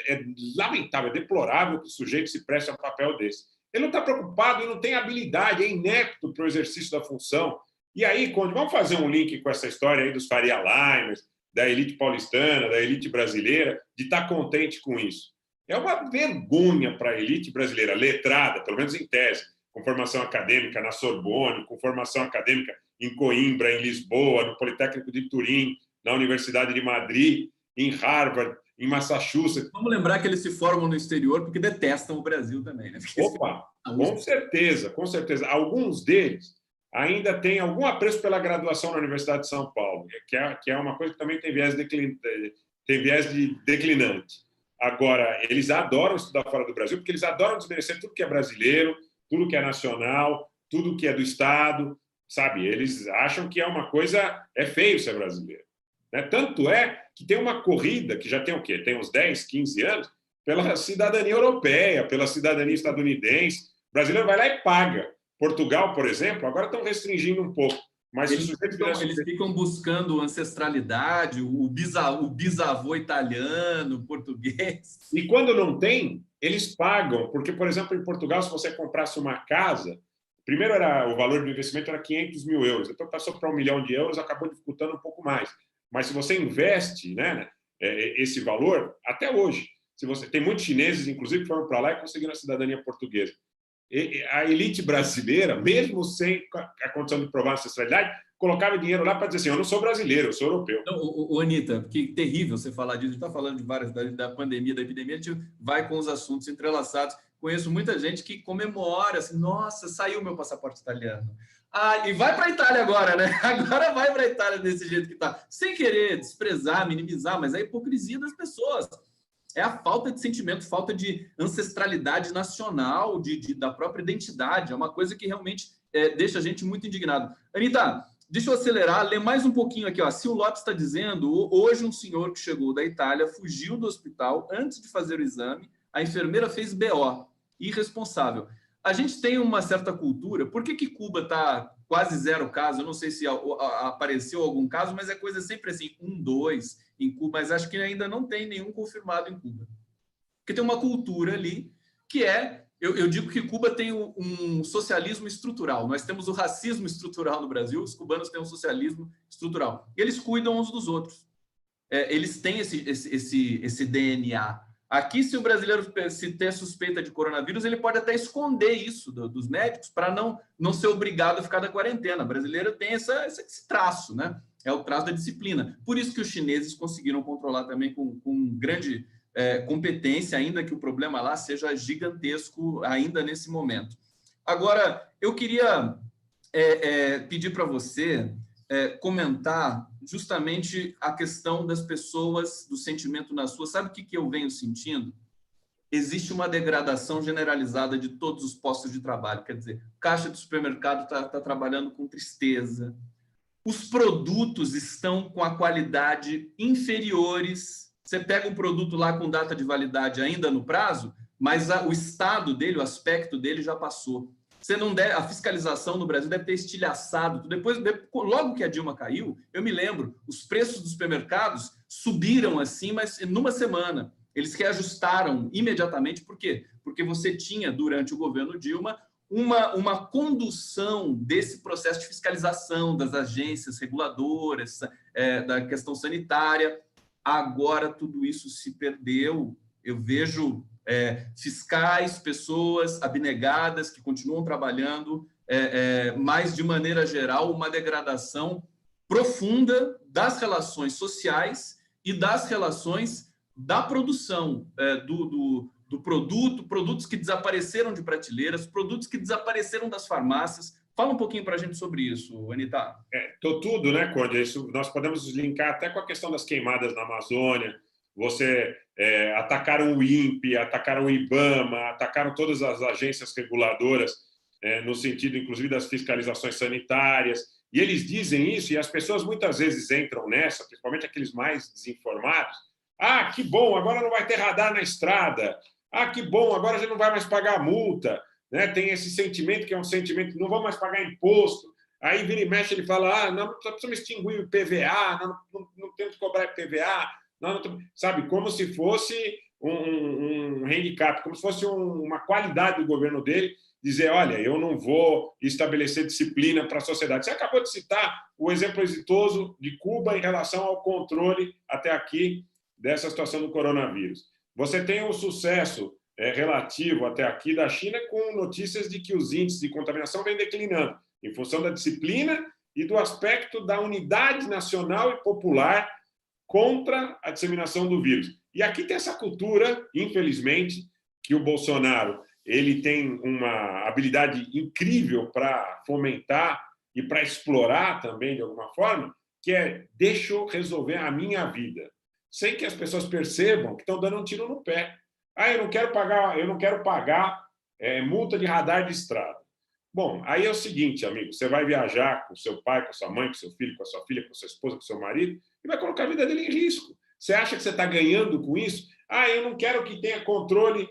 É lamentável, é deplorável que o sujeito se preste a um papel desse. Ele não está preocupado e não tem habilidade, é inepto para o exercício da função. E aí, Conde, vamos fazer um link com essa história aí dos Faria Limers, da elite paulistana, da elite brasileira, de estar contente com isso. É uma vergonha para a elite brasileira, letrada, pelo menos em tese, com formação acadêmica na Sorbonne, com formação acadêmica em Coimbra, em Lisboa, no Politécnico de Turim, na Universidade de Madrid, em Harvard, em Massachusetts. Vamos lembrar que eles se formam no exterior porque detestam o Brasil também, né? Opa, com certeza, com certeza. Alguns deles ainda têm algum apreço pela graduação na Universidade de São Paulo, que é uma coisa que também tem viés de declinante. Agora, eles adoram estudar fora do Brasil porque eles adoram desmerecer tudo que é brasileiro, tudo que é nacional, tudo que é do Estado, sabe? Eles acham que é uma coisa... É feio ser brasileiro. Né? Tanto é que tem uma corrida que já tem o quê? Tem uns 10, 15 anos, pela cidadania europeia, pela cidadania estadunidense. O brasileiro vai lá e paga. Portugal, por exemplo, agora estão restringindo um pouco. Mas eles ficam buscando ancestralidade, o bisavô italiano, português. E quando não tem, eles pagam. Porque, por exemplo, em Portugal, se você comprasse uma casa, primeiro o valor do investimento era 500 mil euros, depois passou para 1 milhão de euros, acabou dificultando um pouco mais. Mas se você investe, né, esse valor, até hoje, se você tem muitos chineses, inclusive, que foram para lá e conseguiram a cidadania portuguesa. A elite brasileira, mesmo sem a condição de provar a ancestralidade, colocava dinheiro lá para dizer assim, eu não sou brasileiro, eu sou europeu. Não, Anitta, que terrível você falar disso. A gente está falando de várias da pandemia, da epidemia, a gente vai com os assuntos entrelaçados. Conheço muita gente que comemora, assim, nossa, saiu meu passaporte italiano. Ah, e vai para a Itália agora, né? Agora vai para a Itália desse jeito que está. Sem querer desprezar, minimizar, mas é a hipocrisia das pessoas. É a falta de sentimento, falta de ancestralidade nacional, da própria identidade. É uma coisa que realmente deixa a gente muito indignado. Anitta, deixa eu acelerar, ler mais um pouquinho aqui. Ó. Sil Lopes está dizendo, hoje um senhor que chegou da Itália fugiu do hospital antes de fazer o exame, a enfermeira fez BO, irresponsável. A gente tem uma certa cultura, por que Cuba está quase zero caso? Eu não sei se apareceu algum caso, mas é coisa sempre assim, 1, 2 em Cuba, mas acho que ainda não tem nenhum confirmado em Cuba. Porque tem uma cultura ali que eu digo que Cuba tem um socialismo estrutural. Nós temos o racismo estrutural no Brasil, os cubanos têm um socialismo estrutural. E eles cuidam uns dos outros. Eles têm esse DNA. Aqui, se o brasileiro se ter suspeita de coronavírus, ele pode até esconder isso dos médicos para não ser obrigado a ficar da quarentena. O brasileiro tem esse traço, né? É o traço da disciplina. Por isso que os chineses conseguiram controlar também com grande competência, ainda que o problema lá seja gigantesco ainda nesse momento. Agora, eu queria pedir para você comentar justamente a questão das pessoas, do sentimento nas ruas. Sabe o que eu venho sentindo? Existe uma degradação generalizada de todos os postos de trabalho. Quer dizer, caixa de supermercado está trabalhando com tristeza. Os produtos estão com a qualidade inferiores. Você pega um produto lá com data de validade ainda no prazo, mas o estado dele, o aspecto dele já passou. A fiscalização no Brasil deve ter estilhaçado. Depois, logo que a Dilma caiu, eu me lembro, os preços dos supermercados subiram assim, mas numa semana. Eles reajustaram imediatamente. Por quê? Porque você tinha, durante o governo Dilma, uma condução desse processo de fiscalização das agências reguladoras, da questão sanitária. Agora tudo isso se perdeu. Eu vejo fiscais, pessoas abnegadas que continuam trabalhando, mas, de maneira geral, uma degradação profunda das relações sociais e das relações da produção do produto, produtos que desapareceram de prateleiras, produtos que desapareceram das farmácias. Fala um pouquinho para a gente sobre isso, Anitta. Tudo, né, Conde? Isso nós podemos linkar até com a questão das queimadas na Amazônia. Você atacaram o INPE, atacaram o IBAMA, atacaram todas as agências reguladoras, no sentido, inclusive, das fiscalizações sanitárias. E eles dizem isso, e as pessoas muitas vezes entram nessa, principalmente aqueles mais desinformados. Ah, que bom, agora não vai ter radar na estrada. Ah, que bom, agora a gente não vai mais pagar multa. Né? Tem esse sentimento que é um sentimento, não vamos mais pagar imposto. Aí vira e mexe, ele fala, não, só precisamos extinguir o IPVA, não temos que cobrar IPVA. Não, sabe, como se fosse um handicap, como se fosse uma qualidade do governo dele, dizer, olha, eu não vou estabelecer disciplina para a sociedade. Você acabou de citar o exemplo exitoso de Cuba em relação ao controle, até aqui, dessa situação do coronavírus. Você tem um sucesso relativo até aqui da China com notícias de que os índices de contaminação vêm declinando, em função da disciplina e do aspecto da unidade nacional e popular contra a disseminação do vírus. E aqui tem essa cultura, infelizmente, que o Bolsonaro ele tem uma habilidade incrível para fomentar e para explorar também, de alguma forma, que é deixa eu resolver a minha vida, sem que as pessoas percebam que estão dando um tiro no pé. Ah, eu não quero pagar multa de radar de estrada. Bom, aí é o seguinte, amigo, você vai viajar com seu pai, com sua mãe, com seu filho, com a sua filha, com a sua esposa, com seu marido, e vai colocar a vida dele em risco. Você acha que você está ganhando com isso? Ah, eu não quero que tenha controle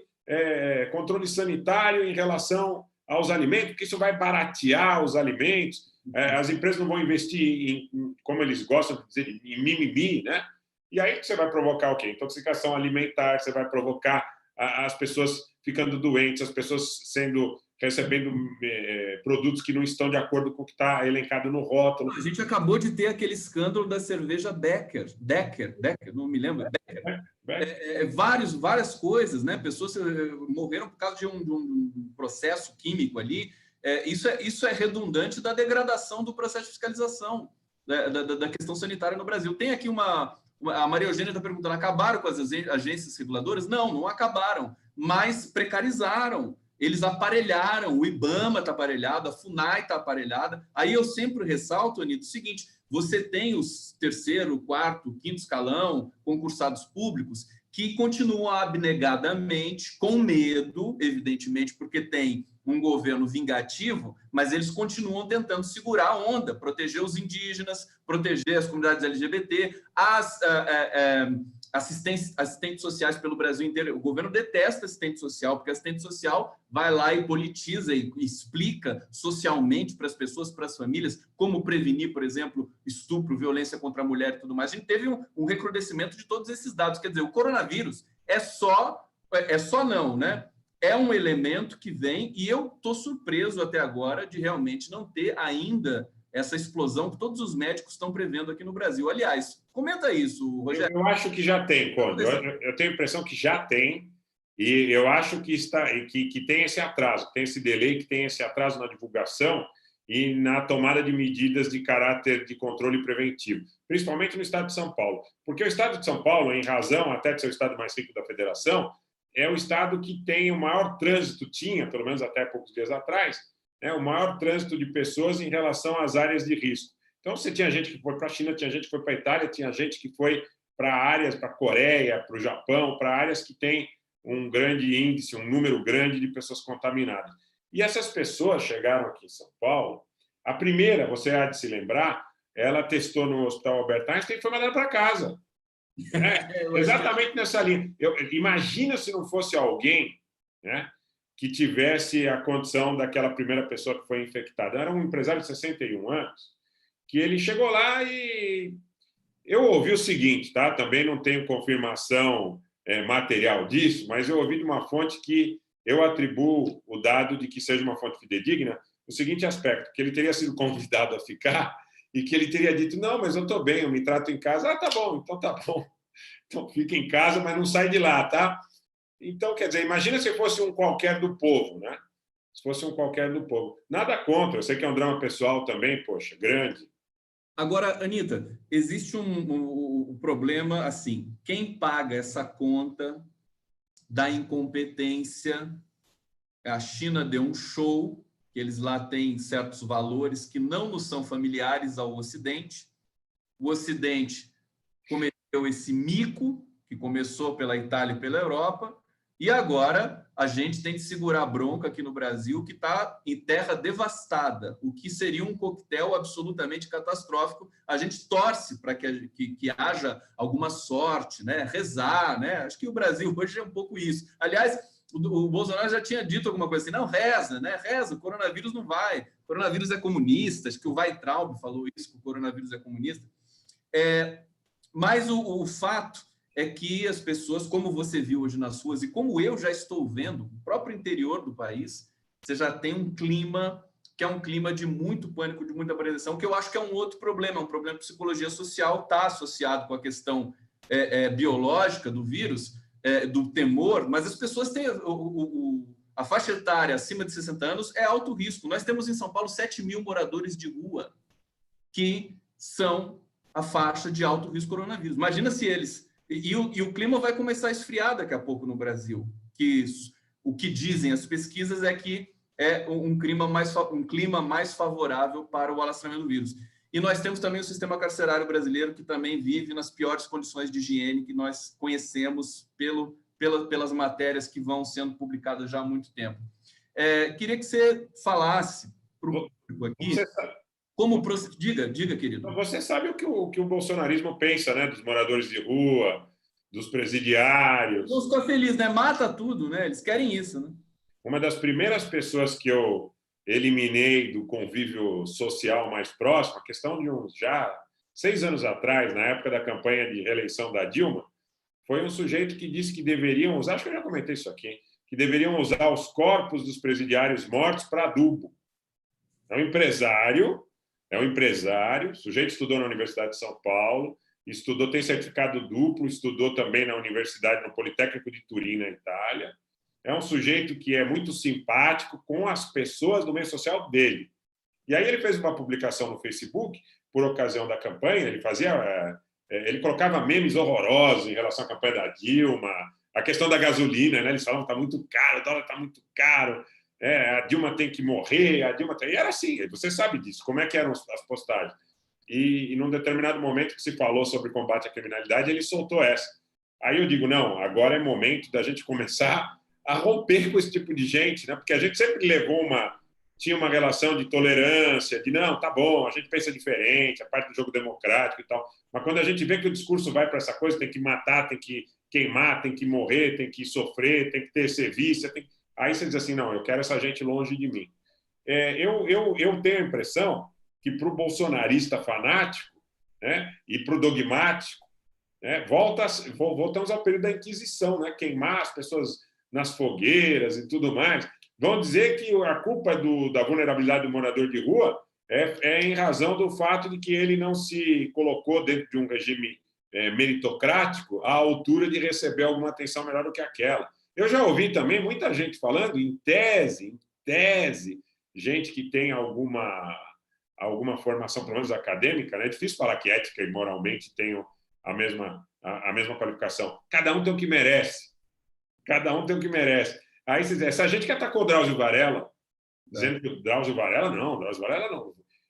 sanitário em relação aos alimentos, porque isso vai baratear os alimentos, as empresas não vão investir como eles gostam de dizer, em mimimi, né? E aí você vai provocar o quê? Intoxicação alimentar, você vai provocar as pessoas ficando doentes, as pessoas recebendo produtos que não estão de acordo com o que está elencado no rótulo. A gente acabou de ter aquele escândalo da cerveja Becker, não me lembro, várias coisas, né? Pessoas morreram por causa de um processo químico ali. Isso é redundante da degradação do processo de fiscalização da questão sanitária no Brasil. Tem aqui a Maria Eugênia está perguntando, acabaram com as agências reguladoras? Não acabaram, mas precarizaram. Eles aparelharam, o IBAMA está aparelhado, a FUNAI está aparelhada. Aí eu sempre ressalto, Anitta, o seguinte, você tem os terceiro, quarto, quinto escalão, concursados públicos, que continuam abnegadamente, com medo, evidentemente, porque tem um governo vingativo, mas eles continuam tentando segurar a onda, proteger os indígenas, proteger as comunidades LGBT, as assistentes sociais pelo Brasil inteiro. O governo detesta assistente social, porque assistente social vai lá e politiza e explica socialmente para as pessoas, para as famílias, como prevenir, por exemplo, estupro, violência contra a mulher e tudo mais. A gente teve um recrudescimento de todos esses dados. Quer dizer, o coronavírus não, né? É um elemento que vem, e eu estou surpreso até agora de realmente não ter ainda essa explosão que todos os médicos estão prevendo aqui no Brasil. Aliás, comenta isso, Rogério. Eu acho que já tem, Conde. Eu tenho a impressão que já tem, e eu acho que tem esse atraso, tem esse delay, que tem esse atraso na divulgação e na tomada de medidas de caráter de controle preventivo, principalmente no estado de São Paulo. Porque o estado de São Paulo, em razão até de ser o estado mais rico da federação, é o estado que tem o maior trânsito, pelo menos até poucos dias atrás, o maior trânsito de pessoas em relação às áreas de risco. Então, você tinha gente que foi para a China, tinha gente que foi para a Itália, tinha gente que foi para áreas, para a Coreia, para o Japão, para áreas que têm um grande índice, um número grande de pessoas contaminadas. E essas pessoas chegaram aqui em São Paulo. A primeira, você há de se lembrar, ela testou no Hospital Albert Einstein e foi mandada para casa. Exatamente nessa linha. Imagina se não fosse alguém, né, que tivesse a condição daquela primeira pessoa que foi infectada. Era um empresário de 61 anos, que ele chegou lá e... Eu ouvi o seguinte, tá? Também não tenho confirmação material disso, mas eu ouvi de uma fonte que eu atribuo o dado de que seja uma fonte fidedigna, o seguinte aspecto, que ele teria sido convidado a ficar e que ele teria dito, não, mas eu estou bem, eu me trato em casa. Ah, tá bom, então fica em casa, mas não sai de lá, tá? Então, quer dizer, imagina se fosse um qualquer do povo, né? Se fosse um qualquer do povo. Nada contra, eu sei que é um drama pessoal também, poxa, grande. Agora, Anitta, existe um problema, assim, quem paga essa conta da incompetência? A China deu um show, que eles lá têm certos valores que não nos são familiares ao Ocidente. O Ocidente cometeu esse mico, que começou pela Itália e pela Europa, e agora a gente tem que segurar a bronca aqui no Brasil, que está em terra devastada, o que seria um coquetel absolutamente catastrófico. A gente torce para que haja alguma sorte, né? Rezar, né? Acho que o Brasil hoje é um pouco isso. Aliás, o Bolsonaro já tinha dito alguma coisa assim, não, reza, né? Reza, o coronavírus não vai, o coronavírus é comunista, acho que o Weintraub falou isso, que o coronavírus é comunista. Mas o fato é que as pessoas, como você viu hoje nas ruas e como eu já estou vendo, no próprio interior do país, você já tem um clima que é um clima de muito pânico, de muita paralisação, que eu acho que é um outro problema, um problema de psicologia social, está associado com a questão biológica do vírus, do temor, mas as pessoas têm a faixa etária acima de 60 anos é alto risco. Nós temos em São Paulo 7 mil moradores de rua que são a faixa de alto risco coronavírus. Imagina se eles... E o clima vai começar a esfriar daqui a pouco no Brasil, que o que dizem as pesquisas é que é um clima mais favorável para o alastramento do vírus. E nós temos também o sistema carcerário brasileiro, que também vive nas piores condições de higiene que nós conhecemos pelas matérias que vão sendo publicadas já há muito tempo. Queria que você falasse para o público aqui como proceder. Diga, querido. Você sabe o que o bolsonarismo pensa, né? Dos moradores de rua, dos presidiários. Não fica feliz, né? Mata tudo, né? Eles querem isso, né? Uma das primeiras pessoas que eu eliminei do convívio social mais próximo, a questão de uns já 6 anos atrás, na época da campanha de reeleição da Dilma, foi um sujeito que disse que deveriam usar, acho que eu já comentei isso aqui, que deveriam usar os corpos dos presidiários mortos para adubo. É um empresário, o sujeito estudou na Universidade de São Paulo, tem certificado duplo, estudou também na Universidade, no Politécnico de Turim, na Itália. É um sujeito que é muito simpático com as pessoas do meio social dele. E aí ele fez uma publicação no Facebook, por ocasião da campanha, ele colocava memes horrorosos em relação à campanha da Dilma, a questão da gasolina, né? Eles falavam que está muito caro, o dólar está muito caro, a Dilma tem que morrer, E era assim, você sabe disso, como é que eram as postagens. E num determinado momento que se falou sobre combate à criminalidade, ele soltou essa. Aí eu digo, não, agora é momento da gente começar a romper com esse tipo de gente, né? Porque a gente sempre tinha uma relação de tolerância, de não, tá bom, a gente pensa diferente, a parte do jogo democrático e tal. Mas quando a gente vê que o discurso vai para essa coisa, tem que matar, tem que queimar, tem que morrer, tem que sofrer, tem que ter serviço, aí você diz assim, não, eu quero essa gente longe de mim. Eu tenho a impressão que para o bolsonarista fanático, né, e para o dogmático, né, voltamos ao período da Inquisição, né, queimar as pessoas nas fogueiras e tudo mais. Vão dizer que a culpa da vulnerabilidade do morador de rua é em razão do fato de que ele não se colocou dentro de um regime meritocrático à altura de receber alguma atenção melhor do que aquela. Eu já ouvi também muita gente falando, em tese, gente que tem alguma formação, pelo menos acadêmica, né? É difícil falar que ética e moralmente tenham a mesma qualificação. Cada um tem o que merece. Cada um tem o que merece. Aí, essa gente que atacou o Drauzio Varela, dizendo que o Drauzio Varela não.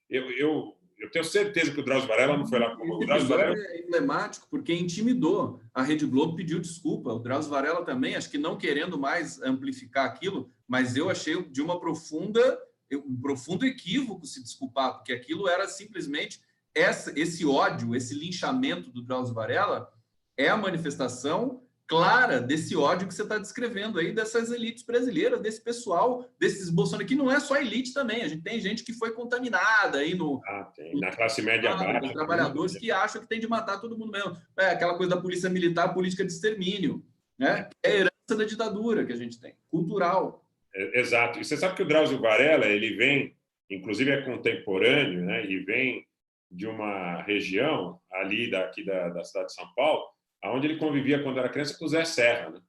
Eu tenho certeza que o Drauzio Varela não foi lá. O Drauzio Varela é emblemático porque intimidou. A Rede Globo pediu desculpa. O Drauzio Varela também, acho que não querendo mais amplificar aquilo, mas eu achei de um profundo equívoco se desculpar, porque aquilo era simplesmente esse ódio, esse linchamento do Drauzio Varela é a manifestação clara desse ódio que você está descrevendo aí, dessas elites brasileiras, desse pessoal, desses bolsonaristas, que não é só elite também, a gente tem gente que foi contaminada aí na classe média baixa, trabalhadores que acham que tem de matar todo mundo mesmo. Aquela coisa da polícia militar, política de extermínio, né? É a herança da ditadura que a gente tem, cultural. Exato. E você sabe que o Drauzio Varela, ele vem, inclusive é contemporâneo, né? E vem de uma região ali daqui da cidade de São Paulo, onde ele convivia quando era criança com o Zé Serra, né?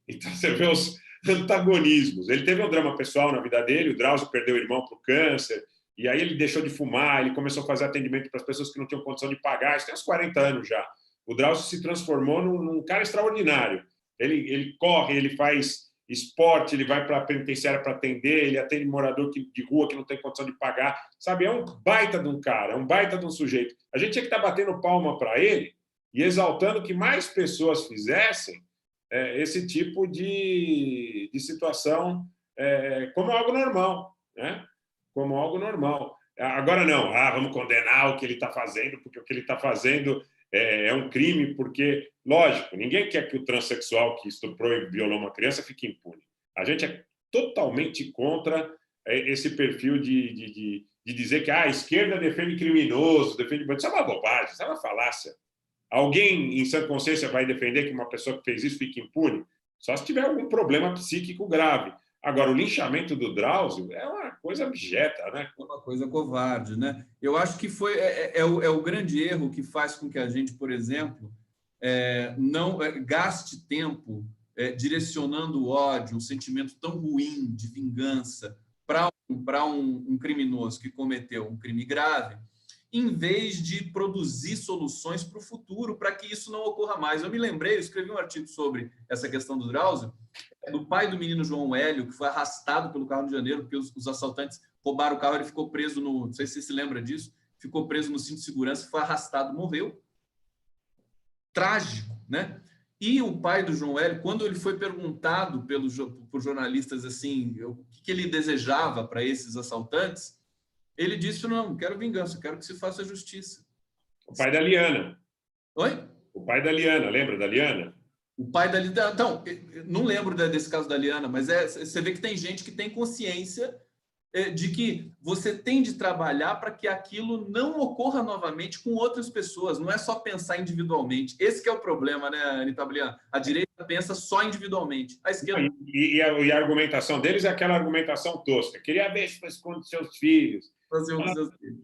Então você vê os antagonismos. Ele teve um drama pessoal na vida dele, o Drauzio perdeu o irmão para o câncer, e aí ele deixou de fumar, ele começou a fazer atendimento para as pessoas que não tinham condição de pagar, isso tem uns 40 anos já. O Drauzio se transformou num cara extraordinário. Ele corre, ele faz esporte, ele vai para a penitenciária para atender, ele atende morador de rua que não tem condição de pagar, sabe? É um baita de um cara, é um baita de um sujeito. A gente tinha que estar batendo palma para ele e exaltando que mais pessoas fizessem esse tipo de situação como algo normal, né? Como algo normal. Agora não, vamos condenar o que ele está fazendo, porque o que ele está fazendo é um crime, porque, lógico, ninguém quer que o transexual que estuprou e violou uma criança fique impune. A gente é totalmente contra esse perfil de dizer que a esquerda defende criminoso, defende bandido. Isso é uma bobagem, isso é uma falácia. Alguém, em sã consciência, vai defender que uma pessoa que fez isso fique impune? Só se tiver algum problema psíquico grave. Agora, o linchamento do Drauzio é uma coisa abjeta, né? É uma coisa covarde, né? Eu acho que é o grande erro que faz com que a gente, por exemplo, não gaste tempo direcionando o ódio, um sentimento tão ruim de vingança para um criminoso que cometeu um crime grave, em vez de produzir soluções para o futuro, para que isso não ocorra mais. Eu me lembrei, eu escrevi um artigo sobre essa questão do Drauzio, do pai do menino João Hélio, que foi arrastado pelo carro de janeiro, porque os assaltantes roubaram o carro, ele ficou preso não sei se você se lembra disso, ficou preso no cinto de segurança, foi arrastado, morreu. Trágico, né? E o pai do João Hélio, quando ele foi perguntado por jornalistas assim, o que ele desejava para esses assaltantes, ele disse: não quero vingança, quero que se faça justiça. O pai da Liana. Oi? O pai da Liana, lembra da Liana? O pai da Liana. Então, não lembro desse caso da Liana, mas você vê que tem gente que tem consciência de que você tem de trabalhar para que aquilo não ocorra novamente com outras pessoas. Não é só pensar individualmente. Esse que é o problema, né, Anita Blian? A direita pensa só individualmente. A esquerda... E a argumentação deles é aquela argumentação tosca. Queria ver se fosse com seus filhos.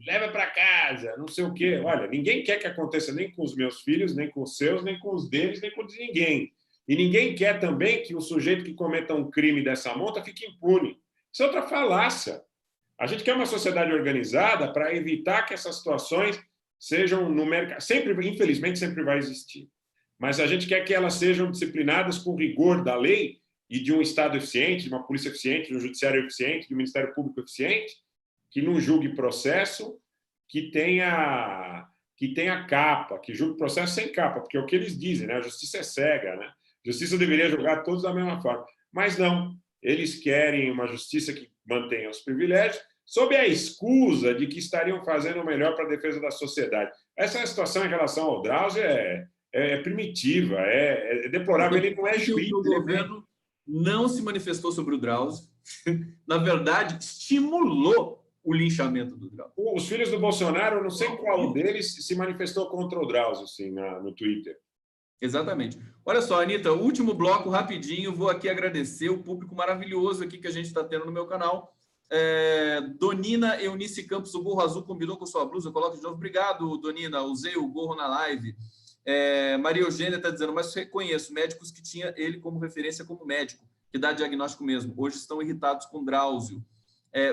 Leva para casa, não sei o quê. Olha, ninguém quer que aconteça nem com os meus filhos, nem com os seus, nem com os deles, nem com os de ninguém. E ninguém quer também que o sujeito que cometa um crime dessa monta fique impune. Isso é outra falácia. A gente quer uma sociedade organizada para evitar que essas situações sejam no mercado. Sempre, infelizmente, sempre vai existir. Mas a gente quer que elas sejam disciplinadas com rigor da lei e de um Estado eficiente, de uma polícia eficiente, de um judiciário eficiente, de um Ministério Público eficiente, que não julgue processo, que tenha capa, que julgue processo sem capa, porque é o que eles dizem, né? A justiça é cega, né? A justiça deveria julgar todos da mesma forma. Mas não. Eles querem uma justiça que mantenha os privilégios, sob a escusa de que estariam fazendo o melhor para a defesa da sociedade. Essa situação em relação ao Drauzio é primitiva, é deplorável, ele não é juiz. O governo não se manifestou sobre o Drauzio, na verdade, estimulou o linchamento do Drauzio. Os filhos do Bolsonaro, eu não sei qual deles se manifestou contra o Drauzio, assim, no Twitter. Exatamente. Olha só, Anita, último bloco, rapidinho, vou aqui agradecer o público maravilhoso aqui que a gente está tendo no meu canal. Donina Eunice Campos, o gorro azul combinou com sua blusa, coloca de novo. Obrigado, Donina, usei o gorro na live. Maria Eugênia está dizendo, mas reconheço médicos que tinha ele como referência como médico, que dá diagnóstico mesmo. Hoje estão irritados com Drauzio.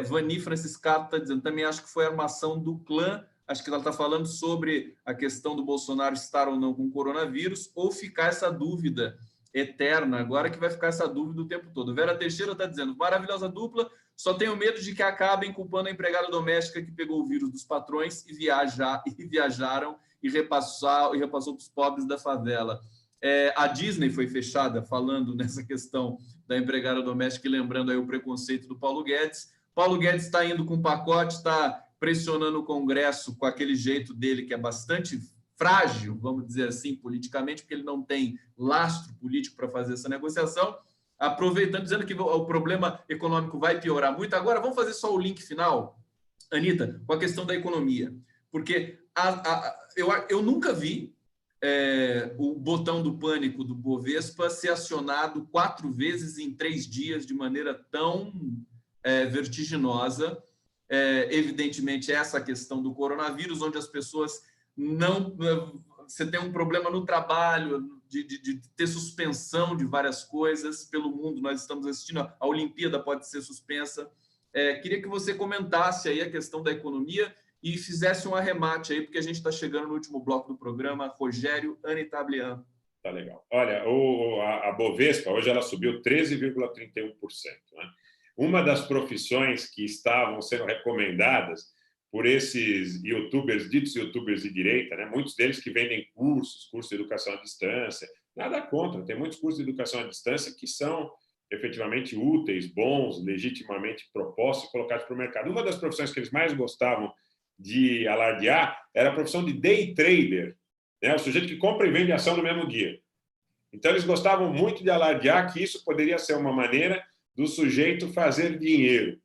Vani Franciscato está dizendo, também acho que foi armação do clã. Acho que ela está falando sobre a questão do Bolsonaro estar ou não com coronavírus, ou ficar essa dúvida eterna, agora que vai ficar essa dúvida o tempo todo. Vera Teixeira está dizendo, maravilhosa dupla, só tenho medo de que acabem culpando a empregada doméstica que pegou o vírus dos patrões e viajaram e repassou para os pobres da favela. A Disney foi fechada falando nessa questão da empregada doméstica e lembrando aí o preconceito do Paulo Guedes. Paulo Guedes está indo com um pacote, está pressionando o Congresso com aquele jeito dele que é bastante frágil, vamos dizer assim, politicamente, porque ele não tem lastro político para fazer essa negociação, aproveitando, dizendo que o problema econômico vai piorar muito. Agora, vamos fazer só o link final, Anita, com a questão da economia, porque eu nunca vi o botão do pânico do Bovespa ser acionado 4 vezes em 3 dias de maneira tão vertiginosa. Evidentemente, essa questão do coronavírus, onde as pessoas não... Você tem um problema no trabalho, de ter suspensão de várias coisas pelo mundo. Nós estamos assistindo, a Olimpíada pode ser suspensa. Queria que você comentasse aí a questão da economia e fizesse um arremate aí, porque a gente está chegando no último bloco do programa. Rogério, Anita Blian. Tá legal. Olha, a Bovespa, hoje ela subiu 13,31%, né? Uma das profissões que estavam sendo recomendadas por esses youtubers, ditos youtubers de direita, né? Muitos deles que vendem cursos de educação à distância, nada contra, tem muitos cursos de educação à distância que são efetivamente úteis, bons, legitimamente propostos e colocados para o mercado. Uma das profissões que eles mais gostavam de alardear era a profissão de day trader, né? O sujeito que compra e vende ação no mesmo dia. Então, eles gostavam muito de alardear que isso poderia ser uma maneira do sujeito fazer dinheiro.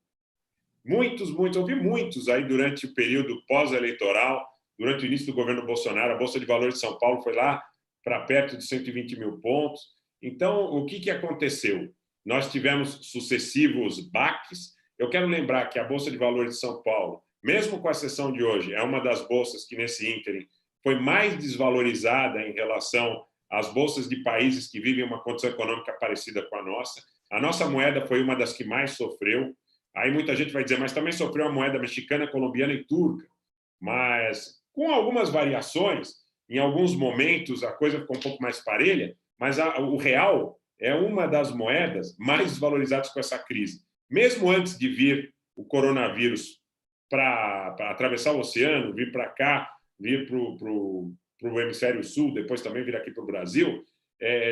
Ouvi muitos aí durante o período pós-eleitoral durante o início do governo Bolsonaro, a Bolsa de Valores de São Paulo foi lá para perto de 120 mil pontos. Então, o que aconteceu? Nós tivemos sucessivos baques. Eu quero lembrar que a Bolsa de Valores de São Paulo, mesmo com a sessão de hoje, é uma das bolsas que, nesse ínterim, foi mais desvalorizada em relação às bolsas de países que vivem uma condição econômica parecida com a nossa. A nossa moeda foi uma das que mais sofreu. Aí muita gente vai dizer, mas também sofreu a moeda mexicana, colombiana e turca. Mas, com algumas variações, em alguns momentos a coisa ficou um pouco mais parelha, mas o real é uma das moedas mais desvalorizadas com essa crise. Mesmo antes de vir o coronavírus para atravessar o oceano, vir para cá, vir para o hemisfério sul, depois também vir aqui para o Brasil,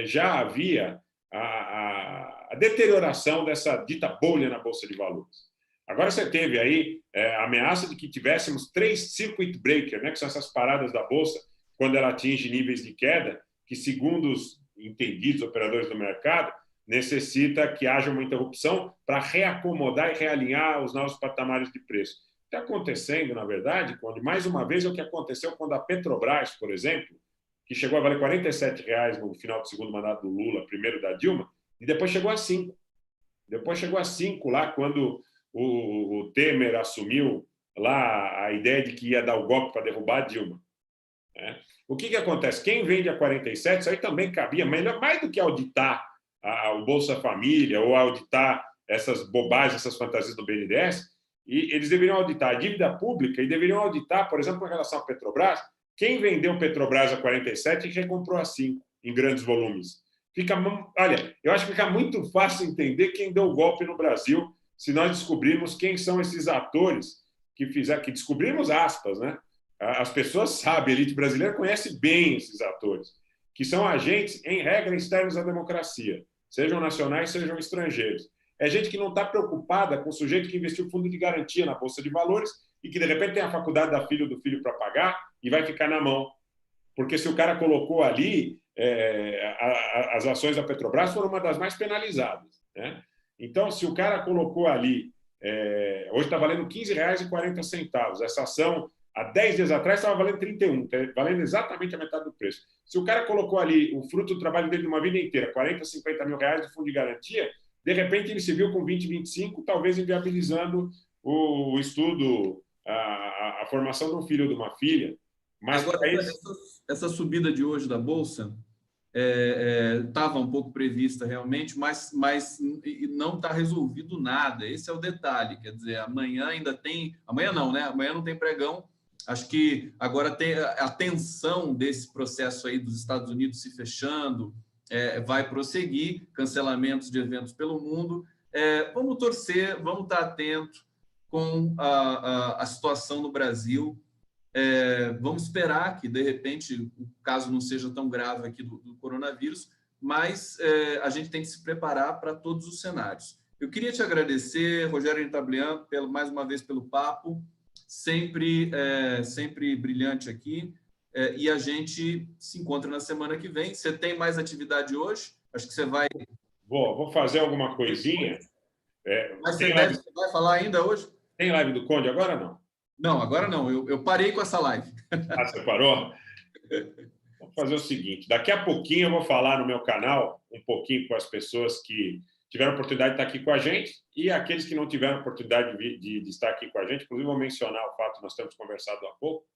já havia a deterioração dessa dita bolha na Bolsa de Valores. Agora você teve aí a ameaça de que tivéssemos 3 circuit breakers, né, que são essas paradas da Bolsa, quando ela atinge níveis de queda, que, segundo os entendidos operadores do mercado, necessita que haja uma interrupção para reacomodar e realinhar os novos patamares de preço. Está acontecendo, na verdade, quando, mais uma vez, é o que aconteceu quando a Petrobras, por exemplo, que chegou a valer R$ 47 no final do segundo mandato do Lula, primeiro da Dilma, e depois chegou a 5. Depois chegou a 5 lá, quando o Temer assumiu lá a ideia de que ia dar o golpe para derrubar a Dilma. O que acontece? Quem vende a 47, isso aí também cabia, melhor, mais do que auditar o Bolsa Família ou auditar essas bobagens, essas fantasias do BNDES, e eles deveriam auditar a dívida pública e deveriam auditar, por exemplo, com relação à Petrobras, quem vendeu Petrobras a 47 e recomprou a 5 em grandes volumes. Olha, eu acho que fica muito fácil entender quem deu o golpe no Brasil se nós descobrirmos quem são esses atores que fizeram, que descobrimos aspas, né? As pessoas sabem, a elite brasileira conhece bem esses atores, que são agentes, em regra, externos à democracia, sejam nacionais, sejam estrangeiros. É gente que não está preocupada com o sujeito que investiu fundo de garantia na Bolsa de Valores e que, de repente, tem a faculdade da filha ou do filho para pagar e vai ficar na mão. Porque se o cara colocou ali, as ações da Petrobras foram uma das mais penalizadas, né? Então, se o cara colocou ali, hoje está valendo R$ 15,40, essa ação, há 10 dias atrás, estava valendo 31, valendo exatamente a metade do preço. Se o cara colocou ali o fruto do trabalho dele de uma vida inteira, 40, 50 mil reais de fundo de garantia, de repente ele se viu com 20, 25, talvez inviabilizando o estudo, a formação de um filho ou de uma filha. Mas agora, essa subida de hoje da Bolsa estava um pouco prevista realmente, mas não está resolvido nada. Esse é o detalhe. Quer dizer, amanhã ainda tem... Amanhã não, né? Amanhã não tem pregão. Acho que agora tem a tensão desse processo aí dos Estados Unidos se fechando, vai prosseguir, cancelamentos de eventos pelo mundo. Vamos torcer, vamos estar atentos com a situação no Brasil. Vamos esperar que, de repente, o caso não seja tão grave aqui do coronavírus, mas a gente tem que se preparar para todos os cenários. Eu queria te agradecer, Rogério Entablian, mais uma vez pelo papo, sempre brilhante aqui, e a gente se encontra na semana que vem. Você tem mais atividade hoje? Acho que você vai... Vou fazer alguma coisinha. Mas você vai falar ainda hoje? Tem live do Conde agora ou não? Não, agora não. Eu parei com essa live. Ah, você parou? Vamos fazer o seguinte, daqui a pouquinho eu vou falar no meu canal um pouquinho com as pessoas que tiveram a oportunidade de estar aqui com a gente e aqueles que não tiveram a oportunidade de estar aqui com a gente. Inclusive, vou mencionar o fato que nós temos conversado há pouco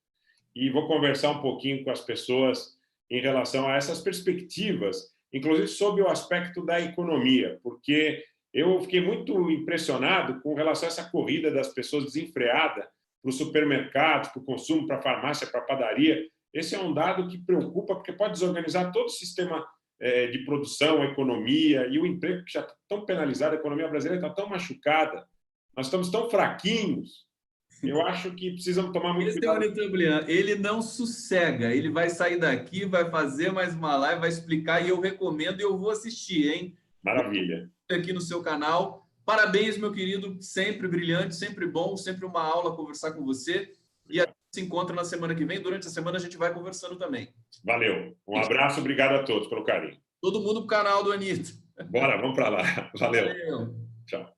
e vou conversar um pouquinho com as pessoas em relação a essas perspectivas, inclusive sobre o aspecto da economia, porque eu fiquei muito impressionado com relação a essa corrida das pessoas desenfreada para os supermercados, para o consumo, para a farmácia, para a padaria. Esse é um dado que preocupa, porque pode desorganizar todo o sistema de produção, a economia e o emprego, que já está tão penalizado, a economia brasileira está tão machucada, nós estamos tão fraquinhos. Eu acho que precisamos tomar muito cuidado. Ele não sossega, ele vai sair daqui, vai fazer mais uma live, vai explicar, e eu recomendo e eu vou assistir, hein? Maravilha. Aqui no seu canal. Parabéns, meu querido, sempre brilhante, sempre bom, sempre uma aula conversar com você. E a gente se encontra na semana que vem. Durante a semana a gente vai conversando também. Valeu. Um abraço, obrigado a todos pelo carinho. Todo mundo pro canal do Anitta. Bora, vamos para lá. Valeu. Valeu. Tchau.